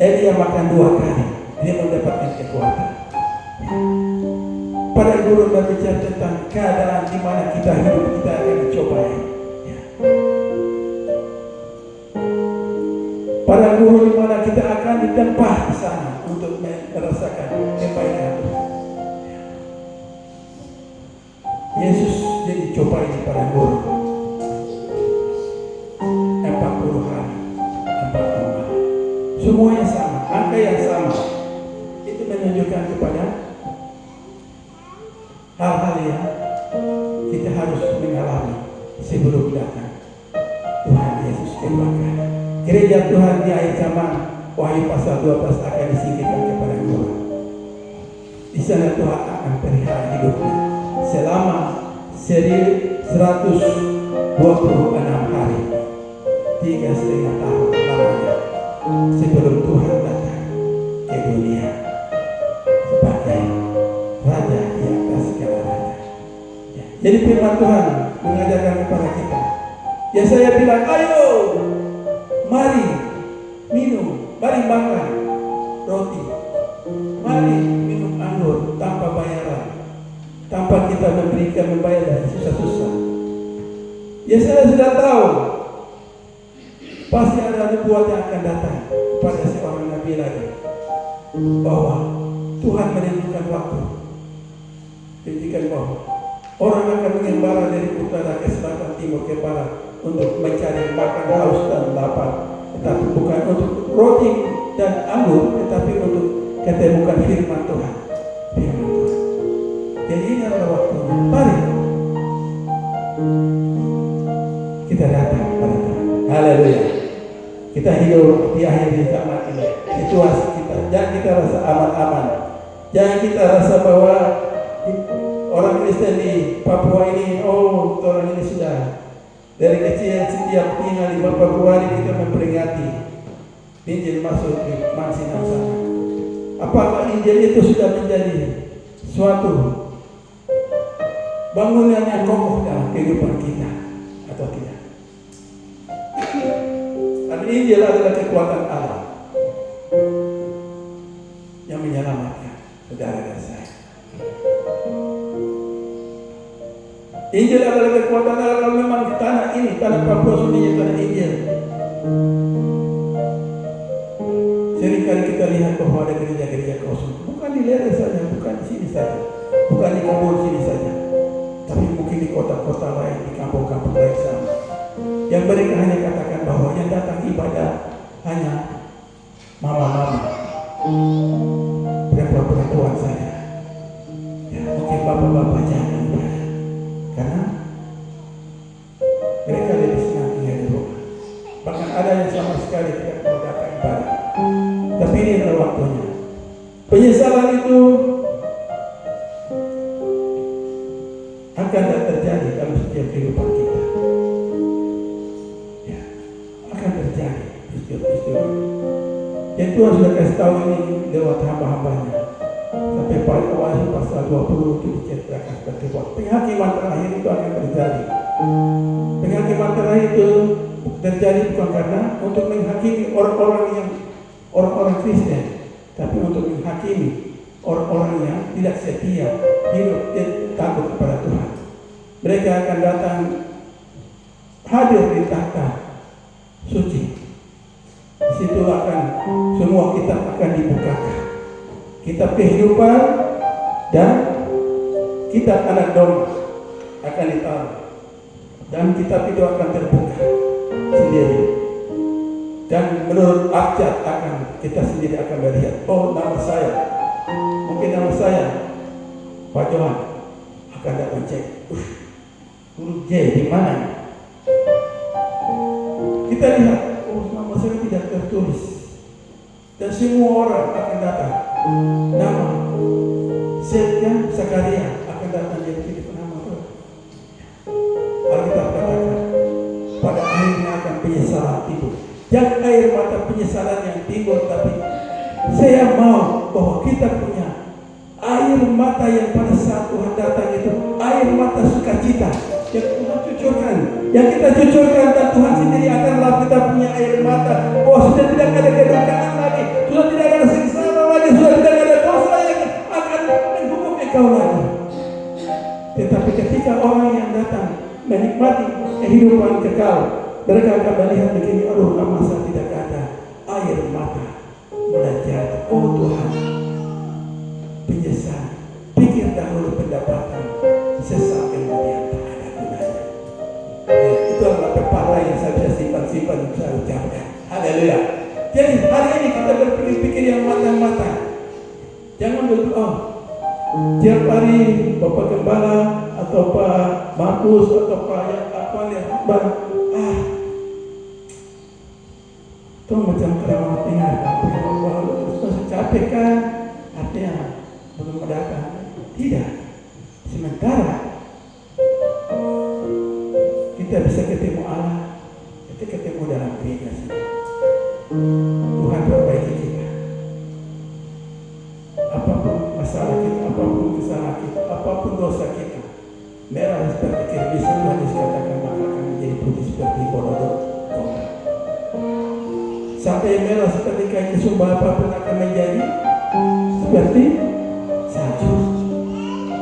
Elia makan 2 kali, dia mendapatkan kekuatan. Para guru berbicara tentang keadaan di mana kita hidup, kita akan dicobai. Para guru di mana kita akan ditempah di sana untuk merasakan kebaikan Tuhan. Yesus jadi cobai di para guru 40 hari, 40 malam. Semuanya sama, angka yang sama. Itu menunjukkan kepada hal-hal yang kita harus mengalami sebelum datang Tuhan Yesus kembali. Gereja Tuhan di akhir zaman, Wahyu pasal 12 akan disingkirkan kepada Tuhan. Di sana Tuhan akan pelihara hidupnya selama 126 hari, 3,5 tahun lamanya sebelum Tuhan datang ke dunia sebagai Raja di atas segala raja. Jadi firman Tuhan mengajarkan kepada kita. Ya saya bilang, ayo, mari minum, mari makan roti, mari minum anggur tanpa bayaran, tanpa kita membayar susah-susah. Ya saya sudah tahu, pasti ada nubuat yang akan datang kepada seorang nabi lagi, bahwa Tuhan menentukan waktu, ketika bahwa orang akan mengembara dari utara ke selatan, timur ke barat untuk mencari makan haus dan lapar, tetapi bukan untuk roti dan anggur, tetapi untuk ketemukan firman Tuhan. Firman Tuhan. Jadi ini adalah waktunya. Mari kita datang kepada Tuhan. Haleluya. Kita hidup di akhir zaman ini. Situasi kita, jangan kita rasa aman-aman. Jangan kita rasa bahwa orang Kristen di Papua ini, oh orang ini sudah dari kecil setiap tinggal di Papua ini kita memperingati Injil masuk di Mansinang sana. Apakah Injil itu sudah menjadi suatu bangunan yang kokoh dalam kehidupan kita atau tidak? Karena Injil adalah kekuatan Allah yang menyelamatkan saudara dan saya. Injil adalah kekuatan Allah. Kalau memang tanah ini, tanah Papua sebenarnya tanah Injil. Seringkali kita lihat bahwa ada gereja-gereja kosong. Bukan di Lere saja, bukan di sini saja, bukan di kampung sini saja, tapi mungkin di kota-kota lain, di kampung-kampung lain sama. Yang mereka hanya katakan bahwa yang datang ibadah hanya mama-mama, perempuan-perempuan saja. Ya, mungkin bapak-bapak jangan ibadah. Karena mereka lebih senang tinggal di rumah. Bahkan ada yang sama sekali tidak mau datang ibadah. Tapi ini adalah waktunya. Penyesalan itu akan terjadi dalam setiap kehidupan kita. Ya, akan terjadi peristiwa-peristiwa. Dan Tuhan sudah kasih tahu ini lewat hamba-hambanya. Sampai pada awal pasal 20 itu diceritakan seperti bahwa penghakiman terakhir itu akan terjadi. Penghakiman terakhir itu terjadi bukan karena untuk menghakimi orang-orang Kristen, tapi untuk menghakimi orang-orang yang tidak setia, hidup dan takut kepada Tuhan. Mereka akan datang hadir di tahta suci. Di situ akan semua kitab akan dibukakan. Kitab kehidupan dan kitab anak domba akan ditaruh, dan kitab itu akan terbuka sendiri. Dan menurut abjad kita sendiri akan melihat, oh nama saya, mungkin nama saya Pak Johan, akan datang cek, huruf J di mana? Kita lihat, oh nama saya tidak tertulis, dan semua orang akan datang. Nama Setia Zakaria akan datang jadi tidak nama Tuhan. Alkitab katakan pada akhirnya akan penyesalan timbul. Jangan air mata penyesalan yang timbul, tapi saya mau bahwa kita punya air mata yang pada saat Tuhan datang itu air mata sukacita yang Tuhan cucurkan yang kita cucurkan, dan Tuhan sendiri akan lap kita punya air mata. Oh, sudah tidak ada kedukaan lagi, sudah tidak ada siksaan lagi, sudah tidak ada dosa yang akan menghukum engkau lagi. Tetapi ketika orang yang datang menikmati kehidupan kekal, mereka akan melihat begini, aduh, lama saya tidak ada air mata. Belajar, oh Tuhan, penyesalan, pikir dahulu pendapatan, sesat kemudian tak ada gunanya. Itu adalah pepatah yang saya bisa simpan saya ucapkan. Haleluya. Jadi hari ini kita berpikir-pikir yang matang-matang. Jangan berdoa tiap hari Bapak Gembala atau Pak Markus atau Pak yang itu macam kerawat tinggal, terus capek kan, artinya belum datang. Tidak. Sementara kita bisa ketemu Allah, kita ketemu dalam gereja sini. Tuhan perbaiki kita. Apapun masalah kita, apapun kesalahan kita, apapun dosa kita, merah seperti kerbis, Tuhan dikatakan maka akan menjadi putih seperti borodok. Sampai merah seperti kain kesumba, apapun akan menjadi seperti salju.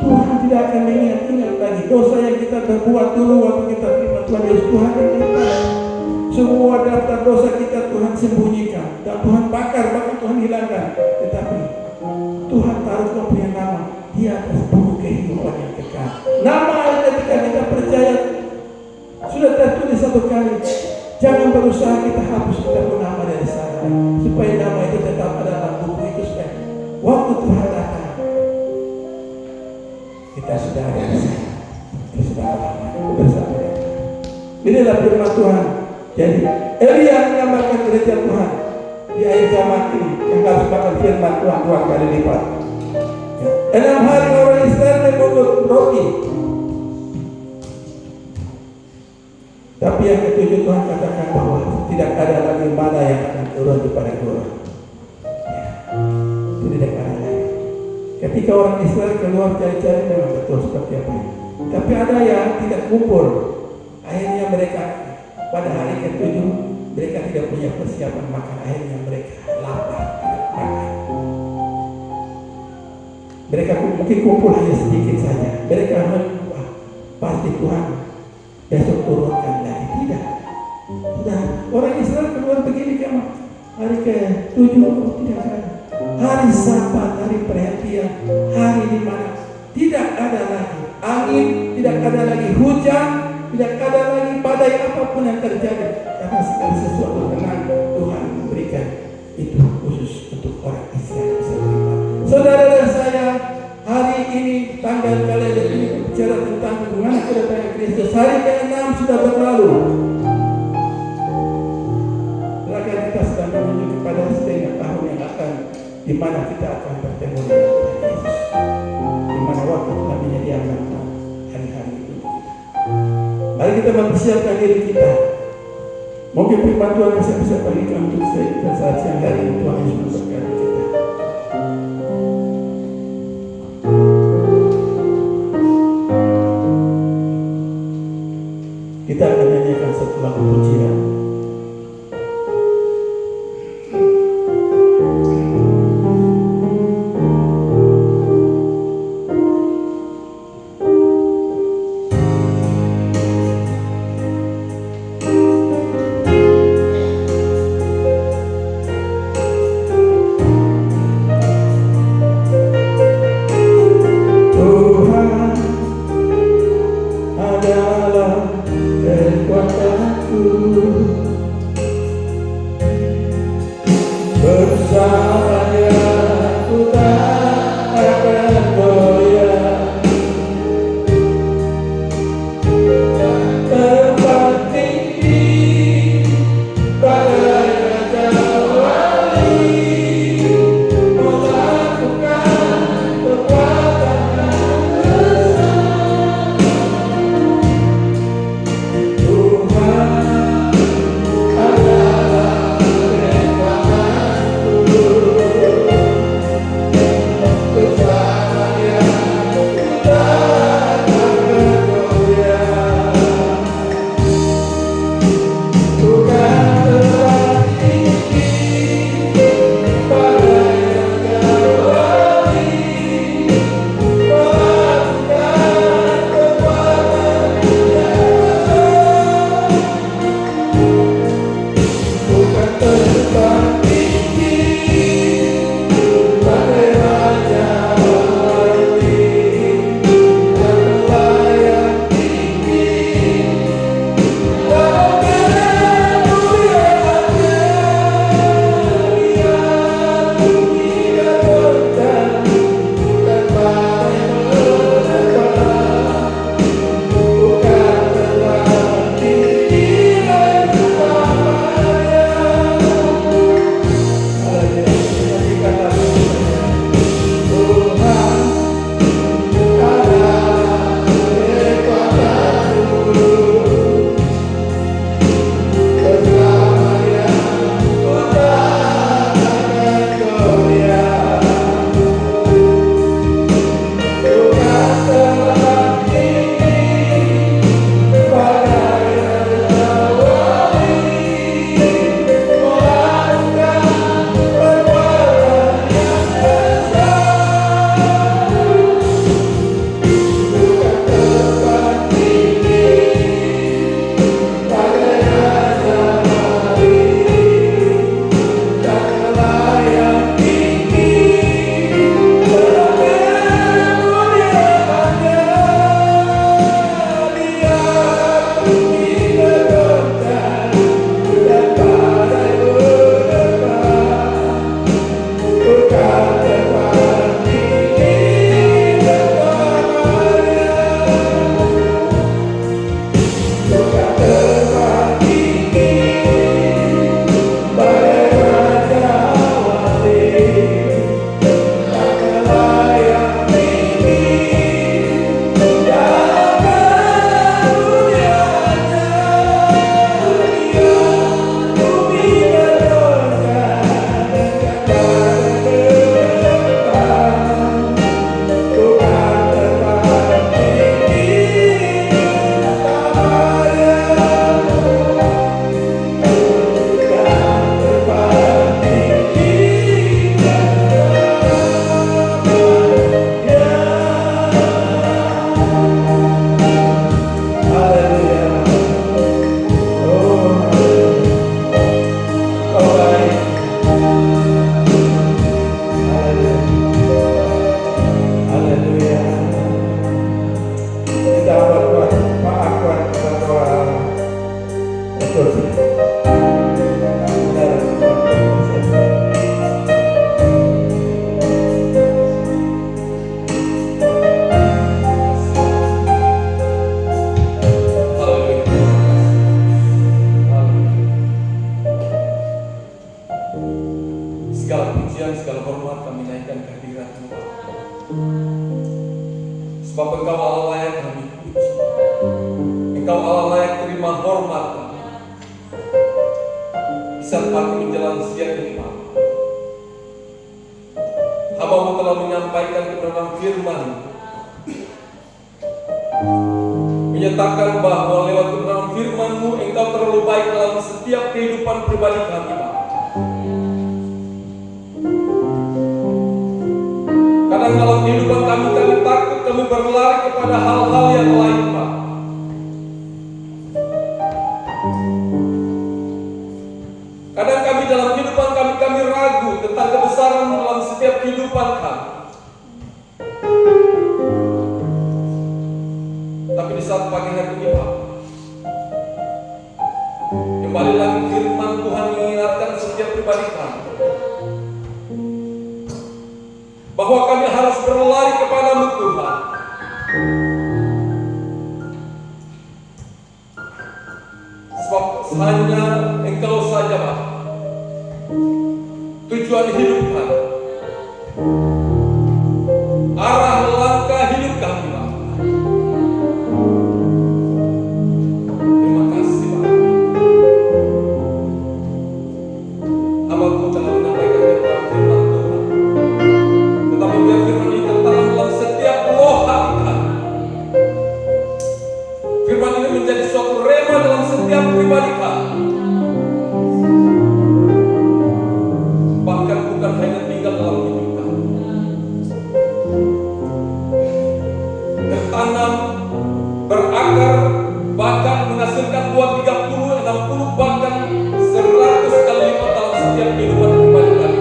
Tuhan tidak akan mengingat-ingat lagi dosa yang kita berbuat dulu waktu kita terima Tuhan Yesus. Tuhan ingat semua daftar dosa kita Tuhan sembunyikan, dan Tuhan bakar, bahkan Tuhan hilangkan. Tetapi Tuhan taruh kau punya nama di atas buku kehidupan yang kekal. Nama ketika kita percaya sudah tertulis satu kali. Jangan berusaha kita hapus nama dari sana, supaya nama itu tetap ada dalam buku itu. Supaya waktu Tuhan datang, kita sudah ada di sana, kita sudah bersama dengan Tuhan. Inilah firman Tuhan. Jadi Elia mengamalkan gereja Tuhan di akhir zaman ini yang harus makan firman Tuhan 2 kali lipat. 6 hari orang Israel memungut roti. Tapi yang ketujuh Tuhan katakan bahwa tidak ada lagi mana yang akan turun kepada orang. Ya, itu tidak ada lagi. Ketika orang Israel keluar cari-cari memang betul seperti apa ini. Tapi ada yang tidak kumpul. Akhirnya mereka pada hari ketujuh mereka tidak punya persiapan makan. Akhirnya mereka lapar tidak makan. Mereka mungkin kumpul hanya sedikit saja. Mereka menunggu pasti Tuhan besok turunkan lagi. Tidak. Sudah orang Israel keluar begini kamu hari ke-7 tidak ada. Hari Sabat, hari perhatian, hari di mana tidak ada lagi angin, tidak ada lagi hujan, tidak ada lagi badai apapun yang terjadi, karena segala sesuatu tenang. Tuhan memberikan itu khusus untuk orang Israel. Saudara dan saya, hari ini tanggal kalian ini bicara tentang hubungan kedatangan Kristus. Hari ke-6 sudah berlalu. Silakan kita sedang menuju kepada setengah tahun yang akan, di mana kita akan bertemu dengan Tuhan Yesus. Di mana waktu telah menyediakan hari-hari itu. Mari kita mempersiapkan diri kita. Mungkin firman Tuhan yang saya bisa bagikan untuk saya saat siang hari ini. Tuhan Yesus memberkati kita. Kita akan nyanyikan satu lagu pujian. Sebab Engkau Allah layak kami puji. Engkau Allah layak terima hormat kami. Di saat pagi menjelang siang ini Bapa, hamba-Mu telah menyampaikan kebenaran firman, menyatakan bahwa lewat kebenaran firman-Mu Engkau terlalu baik dalam setiap kehidupan pribadi kami Bapa. Kadang dalam kehidupan kami takut, kami berlari kepada hal-hal yang lain Pak. Kadang kami dalam kehidupan kami ragu tentang kebesaran dalam setiap kehidupan kami. Tapi di saat pagi hari ini Pak, kembali lagi firman Tuhan mengingatkan setiap pribadi kami bahwa kami harus berlari kepada-Mu Tuhan. Sebab hanya Engkau saja Bapa tujuan hidup kami, arah langkah hidup kami Bapa. Terima kasih Bapa. Hamba-Mu telah menyampaikan kebenaran firman Tuhan, tetapi biar firman ini tertanam dalam setiap loh hati kami. Firman ini menjadi suatu rema dalam setiap pribadi kami. Bahkan bukan hanya tinggal dalam hidup kami, tertanam, berakar, bahkan menghasilkan buah 30, 60, bahkan 100 kali lipat dalam setiap kehidupan pribadi kami.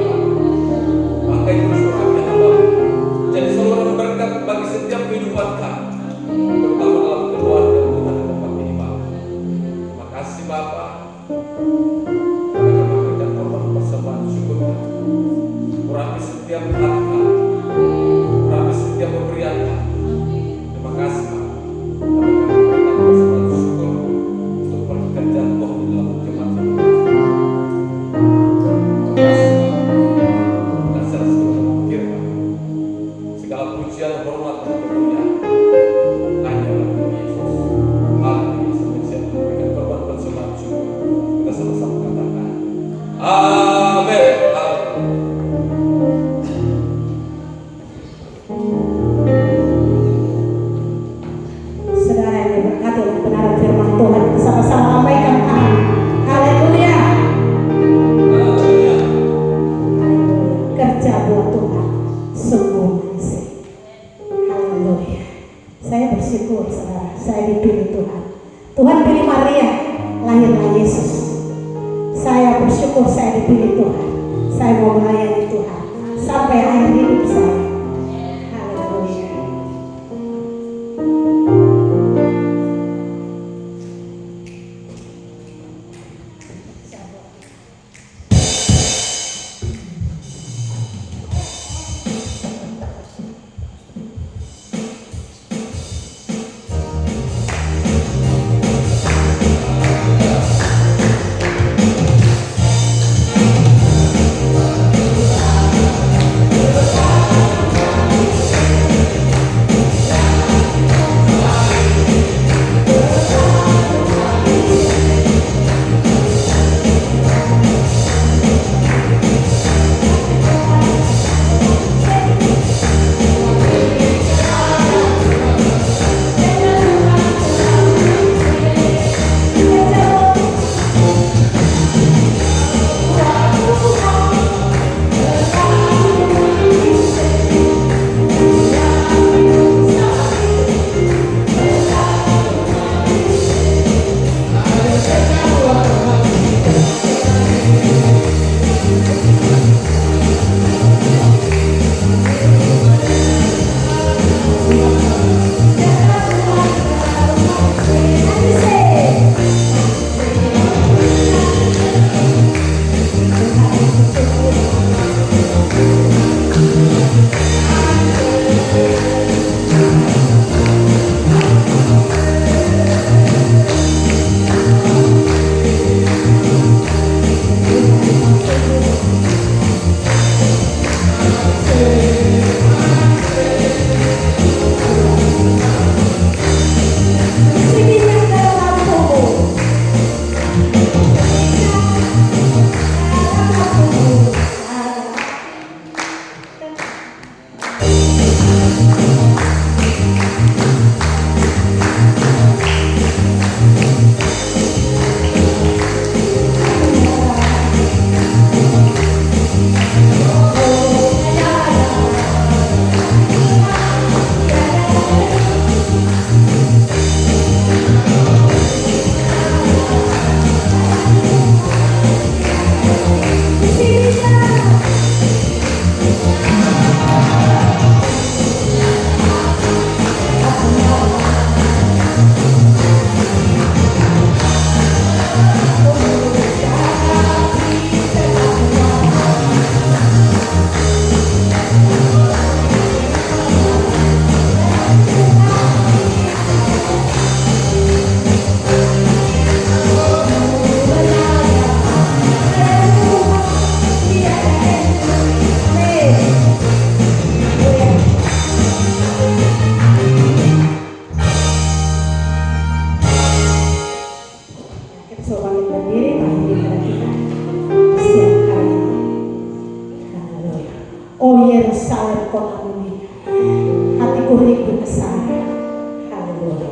Maka itu suratnya hamba jadi saluran berkat bagi setiap kehidupan kami, terutama dalam keluarga Tuhan tempat ini Bapak. Terima kasih Bapak. Karena kami memberikan korban persembahan syukur kami. Urapi setiap hati kami, urapi setiap pemberian kami. Terima kasih Bapak. Kami memberikan persembahan syukur untuk pekerjaan Tuhan di dalam jemaat ini. Terima kasih Bapak. Dan saya segera memikirkan segala pujian, hormat dan kemuliaan hanya bagi Yesus. Haleluya. Sampai siap memberikan korban persembahan syukur. Kita sama-sama katakan amin. Saudara yang diberkati oleh kebenaran firman Tuhan, kita sama-sama lambaikan tangan. Haleluya. Haleluya. Kerja buat Tuhan sungguh manis. Haleluya. Saya bersyukur saudara, saya dipilih Tuhan. Tuhan pilih Maria, lahirlah Yesus. Saya bersyukur saya dipilih Tuhan. Saya mau melayani Tuhan sampai akhir hidup saya. Haleluya. Haleluya. ku rindu kesana. Haleluya.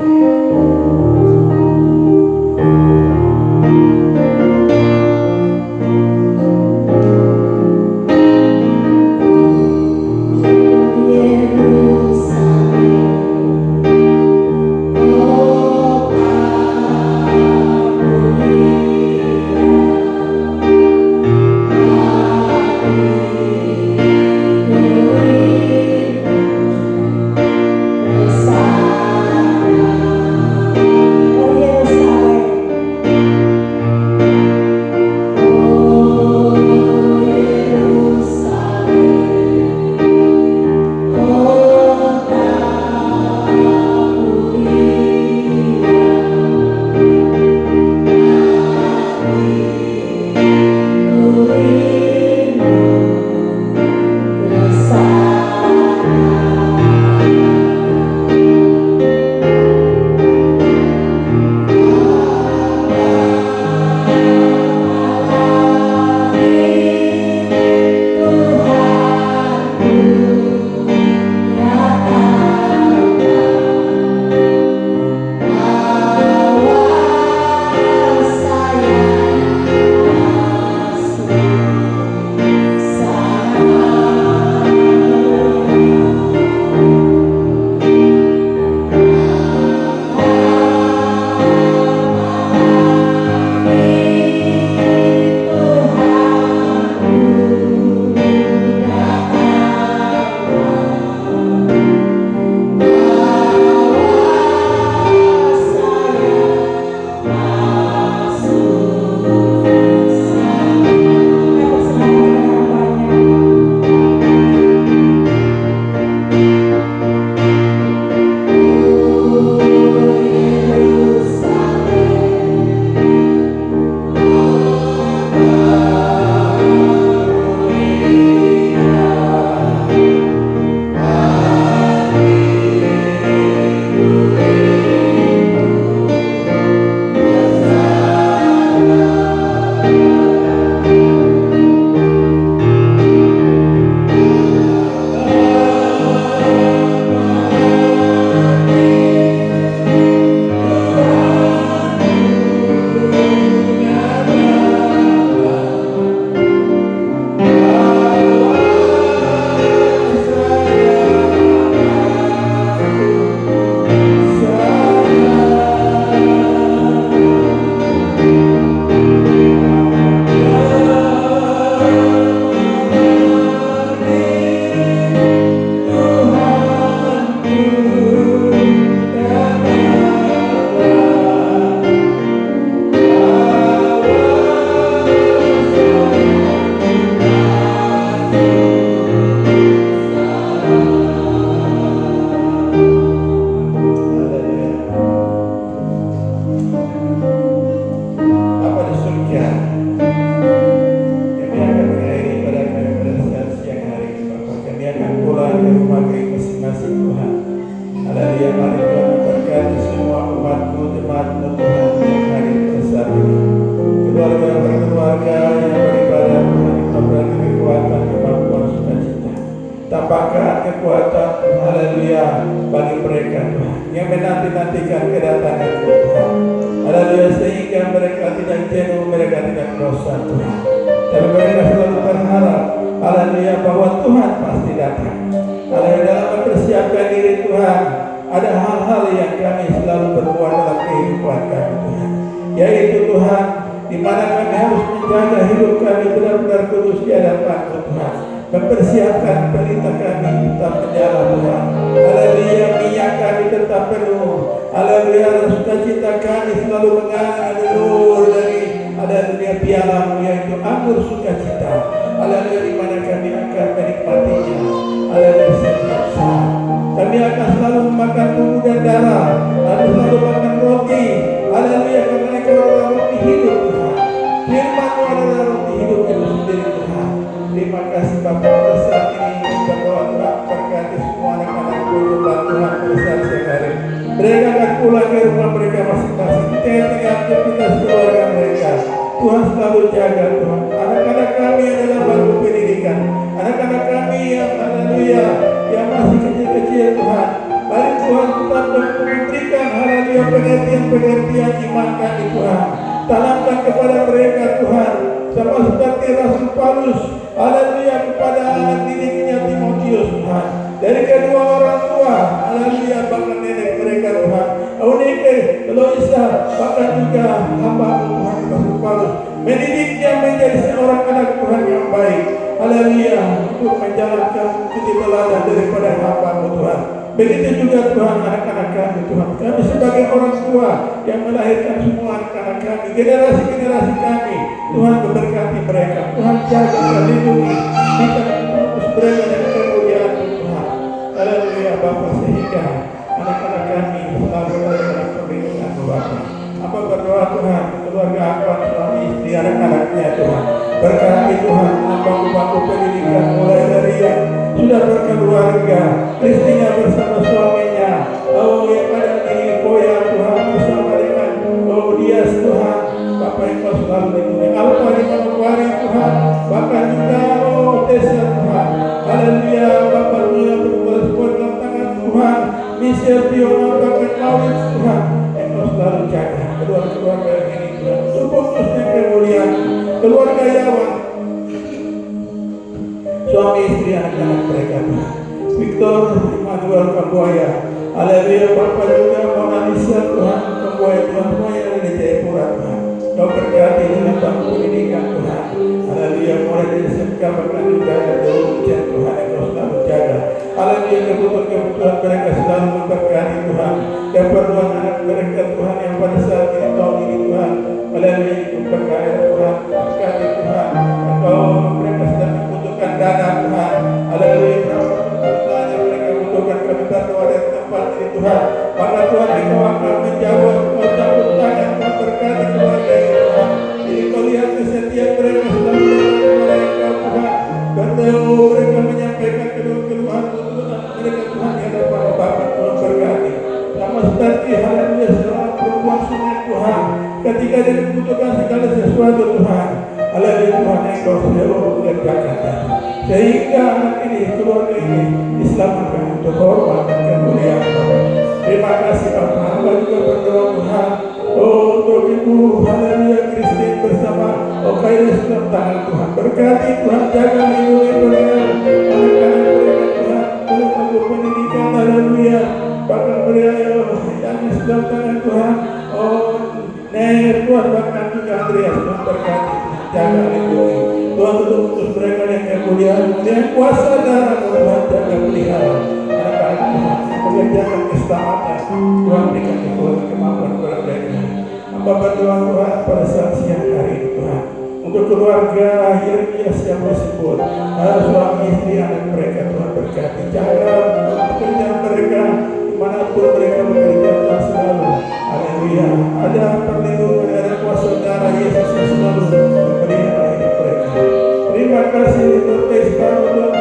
Tampakkan kekuatan, haleluya, bagi mereka Tuhan yang menanti-nantikan kedatangan Tuhan. Haleluya, sehingga mereka tidak jenuh, mereka tidak bosan Tuhan. Tapi mereka selalu berharap, haleluya, bahwa Tuhan pasti datang. Haleluya, dalam mempersiapkan diri Tuhan, ada hal-hal yang kami selalu berbuat dalam kehidupan kami Tuhan. Yaitu Tuhan, di mana kami harus menjaga hidup kami benar-benar kudus di hadapan Tuhan. Mempersiapkan pelita kami tetap menyala Tuhan. Haleluya, minyak kami tetap penuh. Haleluya, sukacita kami selalu mengalir dari haleluya pialamu yaitu anggur sukacita. Haleluya, di mana kami akan menikmatinya. Haleluya, setiap saat. Kami akan selalu memakan tubuh dan darah. Kami selalu makan roti. Haleluya, karena Engkau adalah roti hidup Tuhan. Firman-Mu adalah roti hidup itu sendiri Tuhan. Terima kasih Bapak pada saat ini berdoa Tuhan berkati semua anak-anak Tuhan Tuhan pada saat siang hari. Mereka akan pulang ke rumah mereka masing-masing. Tinggal aktivitas keluarga mereka. Tuhan selalu jaga Tuhan. Anak-anak kami adalah bangku pendidikan. Anak-anak kami yang haleluya yang masih kecil-kecil Tuhan. Eloisa, bahkan juga hamba Tuhan Rasul Paulus, mendidiknya menjadi seorang anak Tuhan yang baik. Haleluya, untuk menjalankan titi teladan daripada hamba Tuhan. Begitu juga Tuhan anak-anak kami Tuhan. Kami sebagai orang tua yang melahirkan semua anak-anak kami, generasi-generasi kami, Tuhan memberkati mereka. Tuhan jaga dan lindungi. Kita terus mereka dengan kemuliaan Tuhan. Haleluya Bapa, sehingga anak-anak kami selalu dalam perlindungan Bapa. Apa berdoa Tuhan, keluarga apa, suami istri, anak-anaknya Tuhan. Berkati Tuhan, bangku-bangku pendidikan mulai dari yang sudah berkeluarga, istrinya bersama suaminya, yang ada di Koya Tuhan bersama dengan Dias Tuhan. Bapak Engkau selalu lindungi. Alfa di Manokwari Tuhan, bahkan juga Desa Tuhan. Haleluya, Bapak Tuhan berbuat dalam tangan Tuhan. Michelle Fiona, bahkan Maurits Tuhan, Engkau selalu jaga keluarga ini Tuhan. Seputusnya kemuliaan keluarga Yawan, suami istri anak-anak mereka Tuhan. Victor Emmanuel Kamboya, haleluya. Bapak juga Mona Lisa Tuhan Kamboya Tuhan, semuanya ada di Jayapura Tuhan. Kau berkati dengan bangku pendidikan Tuhan. Haleluya, mulai dari SMK bahkan juga ada ujian Tuhan, Engkau selalu jaga. Haleluya, kebutuhan mereka selalu memberkati Tuhan. Keperluan anak mereka Tuhan yang pada saat ini tahun ini Tuhan. Haleluya, berkaya Tuhan, berkati Tuhan. Engkau mereka sedang membutuhkan dana Tuhan. Haleluya, berapa mereka butuhkan, kami berdoa dari tempat ini Tuhan. Maka Tuhan Engkau akan menjawab, Engkau campur tangan, Engkau berkati keluarga ini Tuhan. Jadi Kau lihat kesetiaan mereka selalu kepada Engkau Tuhan. Bertemu mereka menyampaikan keluhan mereka Tuhan yang dapat Bapak Tuhan berkati. Sama seperti haleluya seorang perempuan sungai Tuhan, ketika dia membutuhkan segala sesuatu Tuhan. Haleluya Tuhan Engkau selalu mengerjakan. Sehingga anak ini, keluarga ini diselamatkan untuk hormat dan kemuliaan Bapa. Terima kasih Bapak. Hamba juga berdoa Tuhan, untuk Ibu haleluya Christine bersama Kairos dalam tangan Tuhan. Berkati Tuhan, jaga lindungi mereka, anak-anak mereka Tuhan, untuk pendidikan haleluya. Bahkan mereka yang dalam tangan Tuhan. Tuhan bahkan juga Andreas Tuhan berkati, jaga lindungi. Tuhan untuk mereka yang kemuliaan kuasa darah Tuhan, jaga pelihara anak-anak Tuhan, mengerjakan keselamatan Tuhan, berikan kemampuan kepada mereka. Hamba berdoa Tuhan pada saat siang hari ini Tuhan, untuk keluarga Yeremias yang tersebut, suami istri anak mereka Tuhan berkati, jaga pekerjaan mereka dimanapun mereka bekerja Tuhan selalu. Haleluya, ada perlindungan, ada kuasa darah Yesus yang selalu memelihara hidup mereka. Terima kasih untuk Tuhan Tuhan,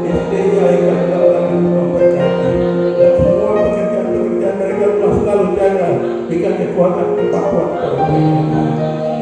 istrinya ikan dalam tangan Tuhan berkati, dan semua pekerjaan mereka Tuhan selalu jaga, berikan kekuatan kemampuan kepada mereka.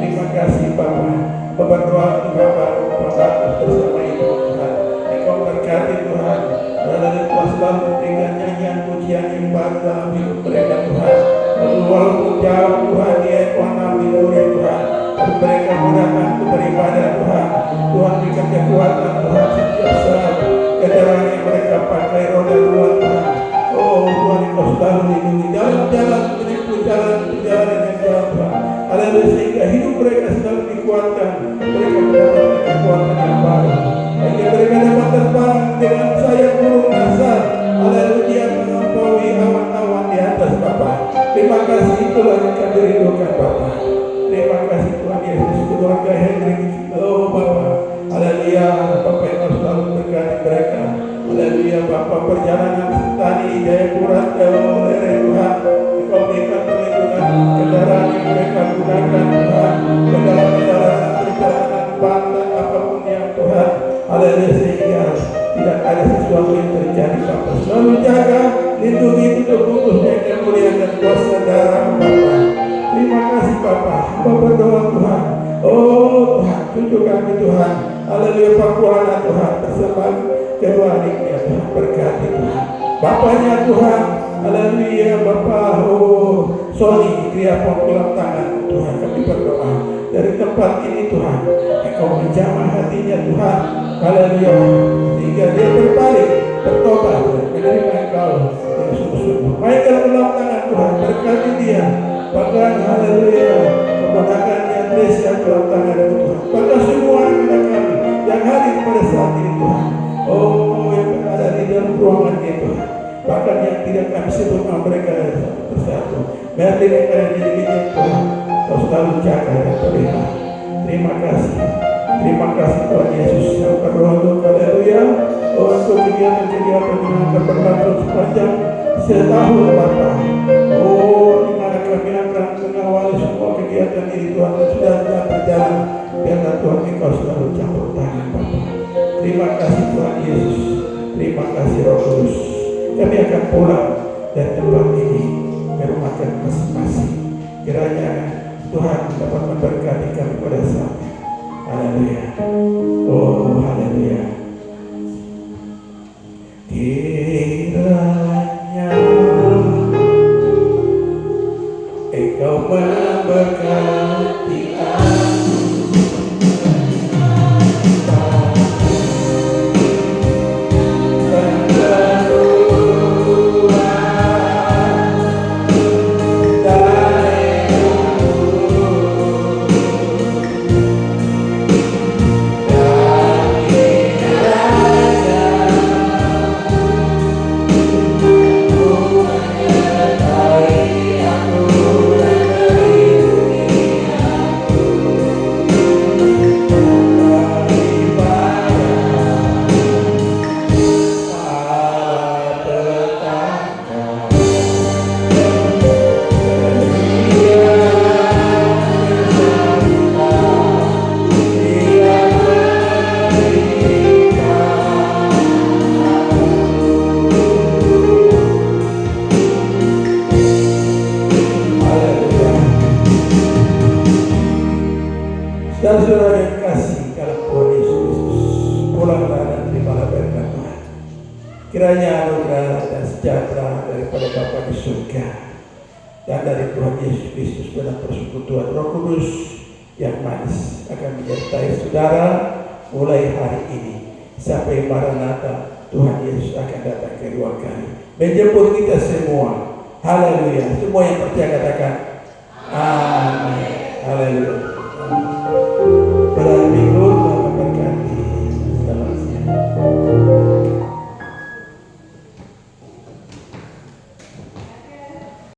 Terima kasih Bapa. Berdoa Bapak bersama Ibu Tuhan, Engkau berkati Tuhan, dan Tuhan selalu memberikan nyanyian pujian yang baru dalam hidup mereka Tuhan. Walaupun jauh Tuhan, dia Tuhan lindungi Tuhan, tapi mereka menggunakan untuk beribadah Tuhan. Tuhan berikan kekuatan Tuhan setiap saat, kendaraan yang mereka pakai roda dua Tuhan. Tuhan Engkau selalu lindungi dalam jalan menempuh jalan yang jauh Tuhan. Haleluya, sehingga hidup mereka selalu dikuatkan, mereka mendapatkan kekuatan yang baru, sehingga mereka dapat terbang dengan sayap burung nasar. Haleluya, melampaui awan-awan di atas Bapa. Terima kasih, itulah yang kami rindukan Bapa. Terima kasih Tuhan Yesus, keluarga Hendrik. Bapa, haleluya, Bapa yang selalu berkati mereka. Haleluya, Bapa, perjalanan Sentani Jayapura Tuhan, Engkau berikan perlindungan kendaraan yang mereka gunakan Tuhan, kendaraan perjalanan Banten apapun yang Tuhan. Haleluya, sehingga tidak ada sesuatu yang terjadi Bapa. Selalu jaga, lindungi, tutup bungkusnya kemuliaan dan kuasa darah Bapa. Terima kasih Bapa. Hamba berdoa Tuhan, Tuhan, tunjuk kami Tuhan. Haleluya, Pakuana Tuhan bersama kedua adiknya Tuhan, berkati Tuhan. Bapaknya Tuhan, haleluya, Bapa Sony Kriya Pongkulang tangan Tuhan, kami berdoa dari tempat ini Tuhan, Engkau menjamah hatinya Tuhan. Haleluya, sehingga dia berbalik, bertobat, menerima Engkau yang sungguh-sungguh. Michael ulang tangan Tuhan, berkati haleluya, keponakannya Grace yang dalam tangan Tuhan. Bahkan semua anak kami yang hadir pada saat ini Tuhan, oh yang berada di dalam ruangan itu, bahkan yang tidak kami sebut nama mereka satu persatu, biar mereka yang diri-diri Tuhan, Kau selalu jaga dan pelihara. Terima kasih Tuhan Yesus yang berdoa, haleluya, untuk kegiatan-kegiatan yang akan berlangsung sepanjang setahun Bapa. Oh, di mana kami akan mengawali semua kegiatan ini Tuhan, dan sudah berjalan, biarlah Tuhan Engkau selalu campur tangan Bapa. Terima kasih Tuhan Yesus, terima kasih Roh Kudus. Kami akan pulang dari tempat ini ke rumah kami masing-masing. Kiranya Tuhan dapat memberkati kami pada saatnya. Haleluya. Oh, haleluya. Kiranya Engkau memberkati aku dan saudara yang kasih dalam Tuhan Yesus Kristus, pulanglah dan terimalah berkat Tuhan. Kiranya anugerah dan sejahtera daripada Bapa di surga dan dari Tuhan Yesus Kristus dalam persekutuan Roh Kudus yang manis akan menyertai saudara mulai hari ini sampai Maranatha Tuhan Yesus akan datang kedua kali menjemput kita semua. Haleluya. Semua yang percaya katakan amin. Haleluya. Berarti